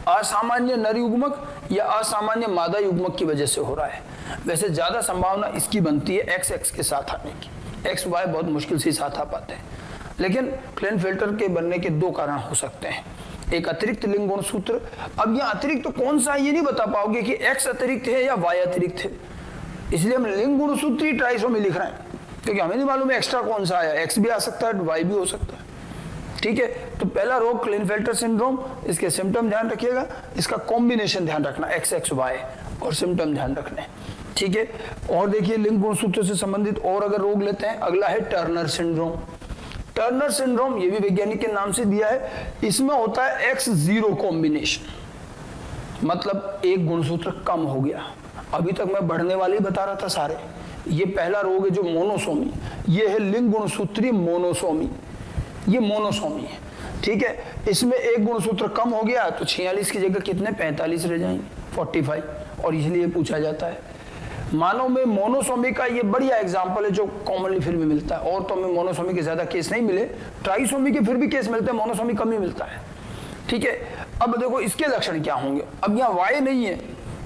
असामान्य नर युग्मक या असामान्य मादा युग्मक की वजह से हो रहा है। वैसे ज्यादा संभावना इसकी बनती है XX के साथ आने की, XY बहुत मुश्किल से साथ आ पाते हैं। लेकिन क्लिनफेल्टर के बनने के 2 कारण हो सकते हैं। एक अतिरिक्त लिंग गुणसूत्र, अब यह अतिरिक्त तो कौन सा है ये नहीं बता पाओगे कि X अतिरिक्त है या Y अतिरिक्त है, इसलिए हम लिंग गुणसूत्री ट्राइसोमी लिख रहे हैं, क्योंकि हमें नहीं मालूम है एक्स्ट्रा कौन सा आया, X भी आ सकता है, Y भी हो सकता है। ठीक है, तो पहला रोग क्लिनफेल्टर सिंड्रोम, इसके सिम्टम ध्यान रखिएगा, इसका कॉम्बिनेशन ध्यान रखना XXY और सिम्टम ध्यान रखने। ठीक है, और देखिए लिंग गुणसूत्र से संबंधित और अगर रोग लेते हैं, अगला है टर्नर सिंड्रोम। टर्नर सिंड्रोम ये भी वैज्ञानिक के नाम से दिया है। इसमें होता है X0 कॉम्बिनेशन, मतलब एक गुणसूत्र कम हो गया। अभी तक मैं बढ़ने वाले ही बता रहा था सारे। ये पहला रोग है जो मोनोसोमी, ये है लिंग गुणसूत्रीय मोनोसोमी, ये मोनोसोमी है, ठीक है। इसमें एक गुणसूत्र कम हो गया तो 46 की जगह कितने 45 रह जाएंगे, 45, और इसलिए पूछा जाता है। मानव में मोनोसोमी का ये बढ़िया एग्जाम्पल है जो कॉमनली फिर भी मिलता है। और तो हमें मोनोसोमी के ज्यादा केस नहीं मिले, ट्राइसोमी के फिर भी केस मिलते हैं, मोनोसोमी कम ही मिलता है, ठीक है। अब देखो इसके लक्षण क्या होंगे। अब यहाँ वाई नहीं है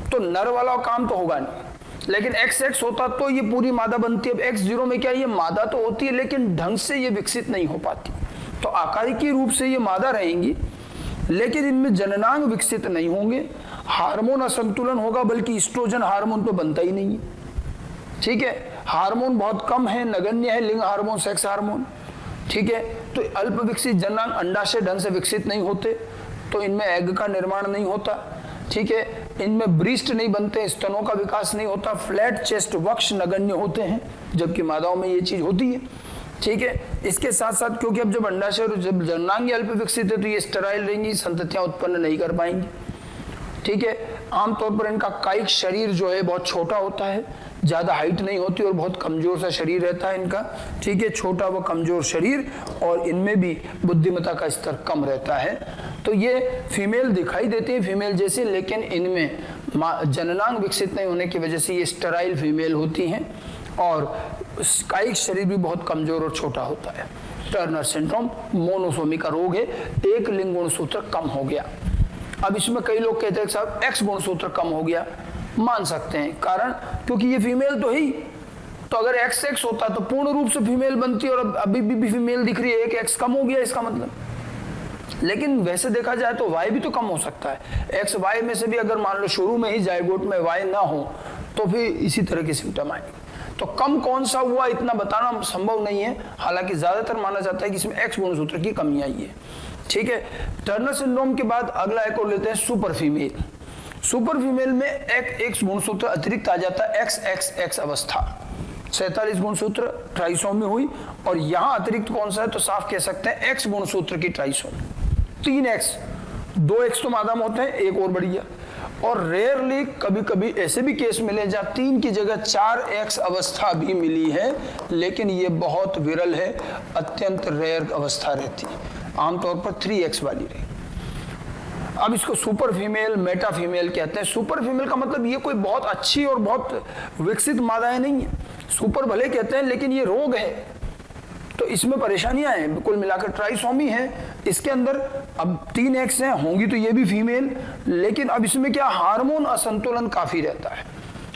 तो नर वाला काम तो होगा नहीं, लेकिन XX होता तो ये पूरी मादा बनती है। अब X0 में क्या, ये मादा तो होती है लेकिन ढंग से ये विकसित नहीं हो पाती, तो आकारिकी रूप से ये मादा रहेंगी लेकिन इनमें जननांग विकसित नहीं होंगे, हार्मोन असंतुलन होगा, बल्कि एस्ट्रोजन हार्मोन तो बनता ही नहीं है, ठीक है। हार्मोन बहुत कम है, नगण्य है, लिंग हार्मोन, सेक्स हार्मोन, ठीक है। तो अल्प विकसित जननांग अंडाशय ढंग से विकसित नहीं होते, तो इनमें एग का निर्माण नहीं होता, ठीक है। इनमें ब्रीस्ट नहीं बनते, स्तनों का विकास नहीं होता, फ्लैट चेस्ट वक्ष नगण्य होते हैं, जबकि मादाओं में ये चीज होती है, ठीक है। इसके साथ साथ क्योंकि अब जब अंडाशय और जब जननांग अल्प विकसित है तो ये स्टेराइल रहेंगी, संततियां उत्पन्न नहीं कर पाएंगी, ठीक है। आमतौर पर इनका कायिक शरीर जो है बहुत छोटा होता है, ज्यादा हाइट नहीं होती और बहुत कमजोर सा शरीर रहता है इनका, ठीक है, छोटा व कमजोर शरीर, और इनमें भी बुद्धिमत्ता का स्तर कम रहता है। तो ये फीमेल दिखाई देती है फीमेल जैसे, लेकिन इनमें जननांग विकसित नहीं होने की वजह से ये स्टेराइल फीमेल होती हैं और कायिक शरीर भी बहुत कमजोर और छोटा होता है। टर्नर सिंड्रोम मोनोसोमी का रोग है, एक लिंग गुणसूत्र कम हो गया। अब इसमें कई लोग कहते हैं साहब X गुणसूत्र कम हो गया, मान सकते हैं, कारण क्योंकि ये फीमेल तो ही, तो अगर XX होता तो पूर्ण रूप से फीमेल बनती और अब अभी भी फीमेल दिख रही है, एक X कम हो गया इसका मतलब। लेकिन वैसे देखा जाए तो Y भी तो कम हो सकता है। XY में से भी अगर मान लो शुरू में ही जायगोट में Y ना हो तो फिर इसी तरह के सिम्टम आएंगे। तो कम कौन सा हुआ इतना बताना संभव नहीं है, हालांकि ज्यादातर माना जाता है कि इसमें X गुणसूत्र की कमी आई है, ठीक है। टर्नर सिंड्रोम के बाद अगला एक और लेते हैं सुपर फीमेल। सुपर फीमेल में एक गुणसूत्र अतिरिक्त आ जाता है, XXX अवस्था, 47 गुणसूत्र ट्राइसोमी हुई, और यहां अतिरिक्त कौन सा है तो साफ कह सकते हैं X गुणसूत्र की ट्राइसोमी। 3X, 2X तो मादा में होते हैं, एक और बढ़िया। और रेयरली कभी कभी ऐसे भी केस मिले जहां 3 की जगह 4X अवस्था भी मिली है, लेकिन ये बहुत विरल है, अत्यंत रेयर अवस्था रहती है, आमतौर पर 3X वाली रही। अब इसको सुपर फीमेल, मेटा फीमेल कहते हैं। सुपर फीमेल का मतलब ये कोई बहुत अच्छी और बहुत विकसित मादाएं नहीं है, सुपर भले कहते हैं लेकिन ये रोग है, तो इसमें परेशानियां हैं। कुल मिलाकर ट्राइसोमी है, इसके अंदर अब 3X हैं, होंगी तो ये भी फीमेल, लेकिन अब इसमें क्या हार्मोन असंतुलन काफी रहता है,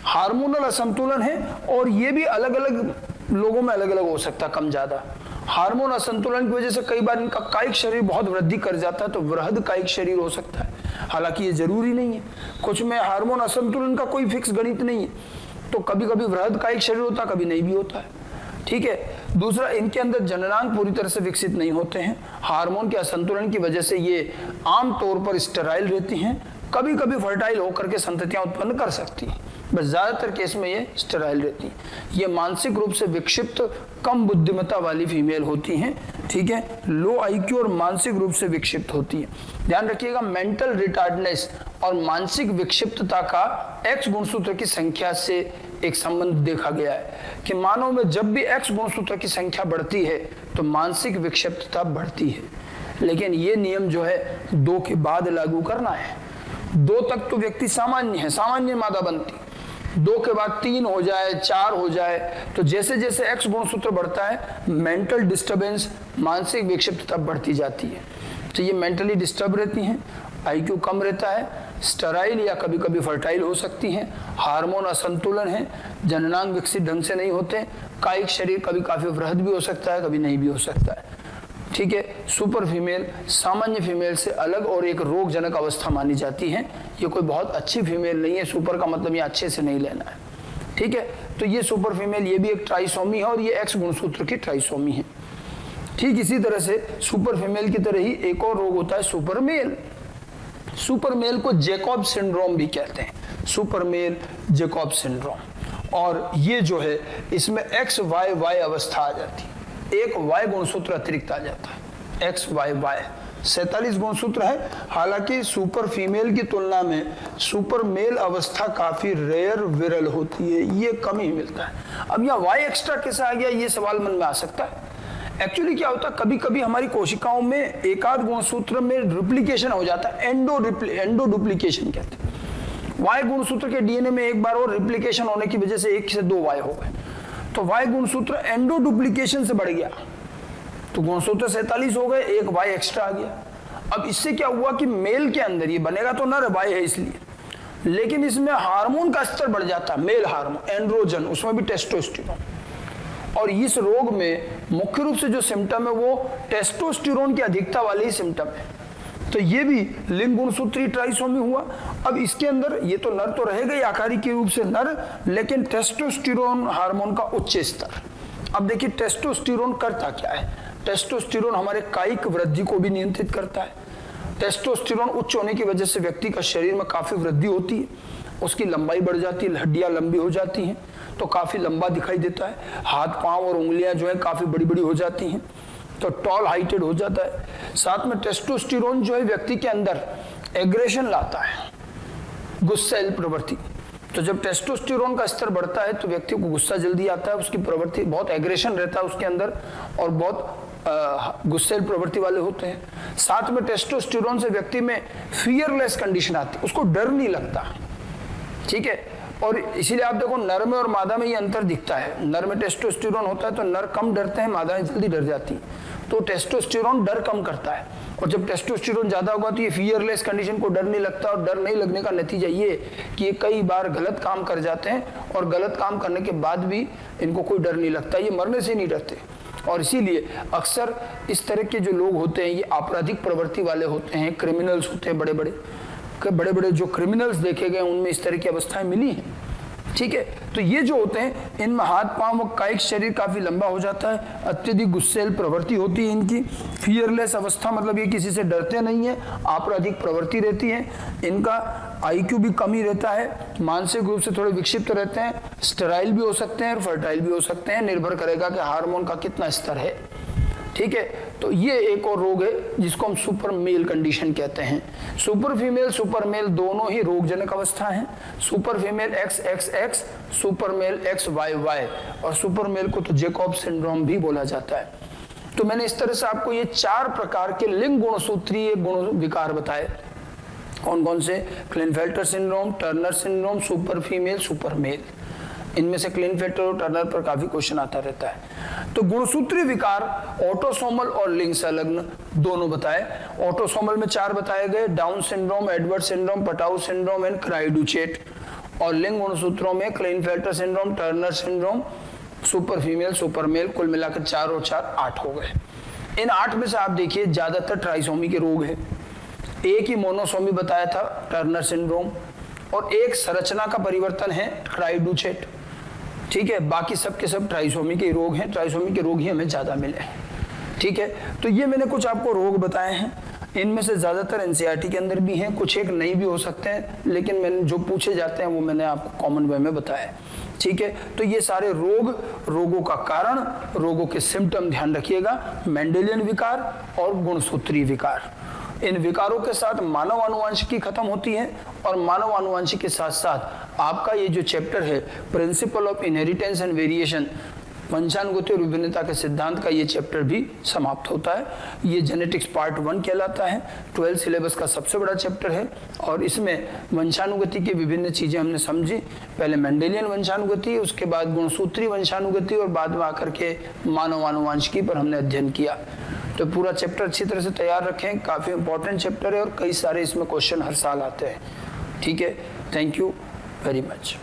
हार्मोनल असंतुलन है, और ये भी अलग अलग लोगों में अलग अलग हो सकता है, कम ज्यादा। हार्मोन असंतुलन की वजह से कई बार इनका कायिक शरीर बहुत वृद्धि कर जाता है, तो वृहद कायिक शरीर हो सकता है, हालांकि ये जरूरी नहीं है। कुछ में हार्मोन असंतुलन का कोई फिक्स गणित नहीं है, तो कभी कभी वृहद कायिक शरीर होता है, कभी नहीं भी होता है, ठीक है। दूसरा, इनके अंदर जननांग पूरी तरह से विकसित नहीं होते हैं, हार्मोन के असंतुलन की वजह से ये आमतौर पर स्टेराइल रहती हैं, कभी कभी फर्टाइल होकर के संततियां उत्पन्न कर सकती हैं, बस ज्यादातर केस में ये स्टेराइल रहती हैं। ये मानसिक रूप से विक्षिप्त, कम बुद्धिमत्ता वाली फीमेल होती हैं, ठीक है, लो IQ और मानसिक रूप से विक्षिप्त होती है। ध्यान रखिएगा, मेंटल रिटार्डनेस और मानसिक विक्षिप्तता का X गुणसूत्र की संख्या से एक संबंध देखा गया है कि मानव में जब भी X गुणसूत्र की संख्या बढ़ती है तो मानसिक विक्षिप्तता बढ़ती है, लेकिन ये नियम जो है 2 के बाद लागू करना है। 2 तक तो व्यक्ति सामान्य है, सामान्य मादा बनती, 2 के बाद 3 हो जाए, 4 हो जाए, तो जैसे जैसे X गुणसूत्र बढ़ता है मेंटल डिस्टर्बेंस, मानसिक विक्षिप्तता बढ़ती जाती है। तो ये मेंटली डिस्टर्ब रहती हैं, IQ कम रहता है, स्टेराइल या कभी कभी फर्टाइल हो सकती हैं, हार्मोन असंतुलन है, जननांग विकसित ढंग से नहीं होते, कायिक शरीर कभी काफी वृहद भी हो सकता है, कभी नहीं भी हो सकता है, ठीक है। सुपर फीमेल सामान्य फीमेल से अलग और एक रोगजनक अवस्था मानी जाती है, ये कोई बहुत अच्छी फीमेल नहीं है, सुपर का मतलब ये अच्छे से नहीं लेना है, ठीक है। तो ये सुपर फीमेल, ये भी एक ट्राइसोमी है और ये X गुणसूत्र की ट्राइसोमी है। ठीक इसी तरह से सुपर फीमेल की तरह ही एक और रोग होता है सुपर मेल। सुपर मेल को जैकब सिंड्रोम भी कहते हैं, सुपर मेल जैकब सिंड्रोम, और ये जो है इसमें XYY अवस्था आ जाती है, एक Y गुणसूत्र अतिरिक्त आ जाता है, XYY 47 गुणसूत्र है। हालांकि सुपर फीमेल की तुलना में सुपर मेल अवस्था काफी रेयर विरल होती है, ये कम ही मिलता है। अब यहाँ Y एक्स्ट्रा कैसे आ गया, ये सवाल मन में आ सकता है। एक्चुअली क्या होता है, कभी कभी हमारी कोशिकाओं में एक आध गुणसूत्र में रिप्लिकेशन हो जाता है, एंडो डुप्लीकेशन कहते हैं। Y गुणसूत्र के डीएनए में एक बार और रिप्लिकेशन होने की वजह से 1 से 2 Y हो गए, तो Y गुणसूत्र एंडो डुप्लीकेशन से बढ़ गया, तो गुणसूत्र 47 हो गए, एक Y एक्स्ट्रा आ गया। अब इससे क्या हुआ कि मेल के अंदर ये बनेगा तो नर Y है इसलिए, लेकिन इसमें हार्मोन का स्तर बढ़ जाता है, मेल हार्मोन एंड्रोजन, उसमें भी टेस्टोस्टेरोन। और इस रोग में मुख्य रूप से जो सिम्टम है वो टेस्टोस्टेरोन की अधिकता वाले ही सिम्टम है। तो ये भी लिंग गुणसूत्री ट्राइसोमी हुआ। अब इसके अंदर ये तो नर तो रहेगा ही आकारिक रूप से नर, लेकिन टेस्टोस्टेरोन हार्मोन का उच्च स्तर। अब देखिए टेस्टोस्टेरोन करता क्या है, टेस्टोस्टेरोन हमारे कायिक वृद्धि को भी नियंत्रित करता है। टेस्टोस्टेरोन उच्च होने की वजह से व्यक्ति का शरीर में काफी वृद्धि होती है, उसकी लंबाई बढ़ जाती है, हड्डियां लंबी हो जाती हैं तो काफी लंबा दिखाई देता है, हाथ पांव और उंगलियां जो है काफी बड़ी बड़ी हो जाती हैं, तो टॉल हाइटेड हो जाता है। साथ में टेस्टोस्टेरोन जो है व्यक्ति के अंदर एग्रेशन लाता है, गुस्सैल प्रवृत्ति। तो जब टेस्टोस्टेरोन का स्तर बढ़ता है तो व्यक्ति को गुस्सा जल्दी आता है, उसकी प्रवृत्ति बहुत एग्रेशन रहता है उसके अंदर और बहुत गुस्सेल प्रवृत्ति वाले होते हैं। साथ में टेस्टोस्टेरोन से व्यक्ति में फियरलेस कंडीशन आती है, उसको डर नहीं लगता, ठीक है। और इसीलिए आप देखो नर में और मादा में ये अंतर दिखता है, नर में टेस्टोस्टेरोन होता है तो नर कम डरते हैं, मादाएं जल्दी डर जाती हैं। तो टेस्टोस्टेरोन डर कम करता है, और जब टेस्टोस्टेरोन ज्यादा होगा तो ये फियरलेस कंडीशन को डर नहीं लगता, और डर नहीं लगने का नतीजा ये कि ये कई बार गलत काम कर जाते हैं और गलत काम करने के बाद भी इनको कोई डर नहीं लगता, ये मरने से नहीं डरते। और इसीलिए अक्सर इस तरह के जो लोग होते हैं ये आपराधिक प्रवृत्ति वाले होते हैं, क्रिमिनल्स होते हैं, बड़े बड़े जो क्रिमिनल्स देखे गए उनमें इस तरह की अवस्थाएं मिली हैं, ठीक है। तो ये जो होते हैं इनमें हाथ पांव और कायिक शरीर काफी लंबा हो जाता है, अत्यधिक गुस्सेल प्रवृत्ति होती है इनकी, फियरलेस अवस्था मतलब ये किसी से डरते नहीं है, आपराधिक प्रवृत्ति रहती है, इनका आईक्यू भी कम ही रहता है, मानसिक रूप से थोड़े विक्षिप्त रहते हैं, स्टेराइल भी हो सकते हैं और फर्टाइल भी हो सकते हैं, निर्भर करेगा कि हार्मोन का कितना स्तर है, ठीक है। तो ये एक और रोग है जिसको हम सुपर मेल कंडीशन कहते हैं। सुपर फीमेल सुपर मेल दोनों ही रोगजनक अवस्था हैं। Super female XXX, super male XYY, और सुपर मेल को तो जैकब सिंड्रोम भी बोला जाता है। तो मैंने इस तरह से आपको ये 4 प्रकार के लिंग गुणसूत्रीय गुण विकार बताए। कौन कौन से? Klinefelter syndrome, Turner syndrome, super female, super male. इनमें से क्लिनफेल्टर और टर्नर पर काफी क्वेश्चन आता रहता है। तो गुणसूत्रीय विकार ऑटोसोमल और लिंग संलग्न दोनों बताए। ऑटोसोमल में 4 बताए गए, Down syndrome, Edward syndrome, Patau syndrome and cri du chat. और लिंग गुणसूत्रों में Klinefelter syndrome, Turner syndrome, super female, super male, कुल मिलाकर 4 और 4 8 हो गए। इन 8 में से आप देखिए ज्यादातर ट्राइसोमी के रोग है। एक ही मोनोसोमी बताया था, टर्नर सिंड्रोम, और एक संरचना का परिवर्तन है, क्राइडुचेट, ठीक है। बाकी सब के सब ट्राइसोमी के रोग हैं, ट्राइसोमी के रोग ही हमें ज्यादा मिले हैं, ठीक है। तो ये मैंने कुछ आपको रोग बताए हैं, इनमें से ज्यादातर एनसीईआरटी के अंदर भी हैं, कुछ एक नहीं भी हो सकते हैं, लेकिन मैंने जो पूछे जाते हैं वो मैंने आपको कॉमन वे में बताया, ठीक है। तो ये सारे रोगों का कारण, रोगों के सिम्टम ध्यान रखिएगा, मेंडेलियन विकार और गुणसूत्रीय विकार। इन विकारों के साथ मानव आनुवंशिकी खत्म होती है, और मानव आनुवंशिकी के साथ साथ आपका ये जो चैप्टर है principle of inheritance and variation, वंशानुगति और विभिन्नता के सिद्धांत का ये चैप्टर भी समाप्त होता है। ये जेनेटिक्स पार्ट 1 कहलाता है, 12 सिलेबस का सबसे बड़ा चैप्टर है, और इसमें वंशानुगति की विभिन्न चीजें हमने समझी। पहले मेंडेलियन वंशानुगति, उसके बाद गुणसूत्रीय वंशानुगति, और बाद में आकर के मानव आनुवंशिकी पर हमने अध्ययन किया। तो पूरा चैप्टर अच्छी तरह से तैयार रखें, काफी इंपॉर्टेंट चैप्टर है और कई सारे इसमें क्वेश्चन हर साल आते हैं, ठीक है। Thank you very much.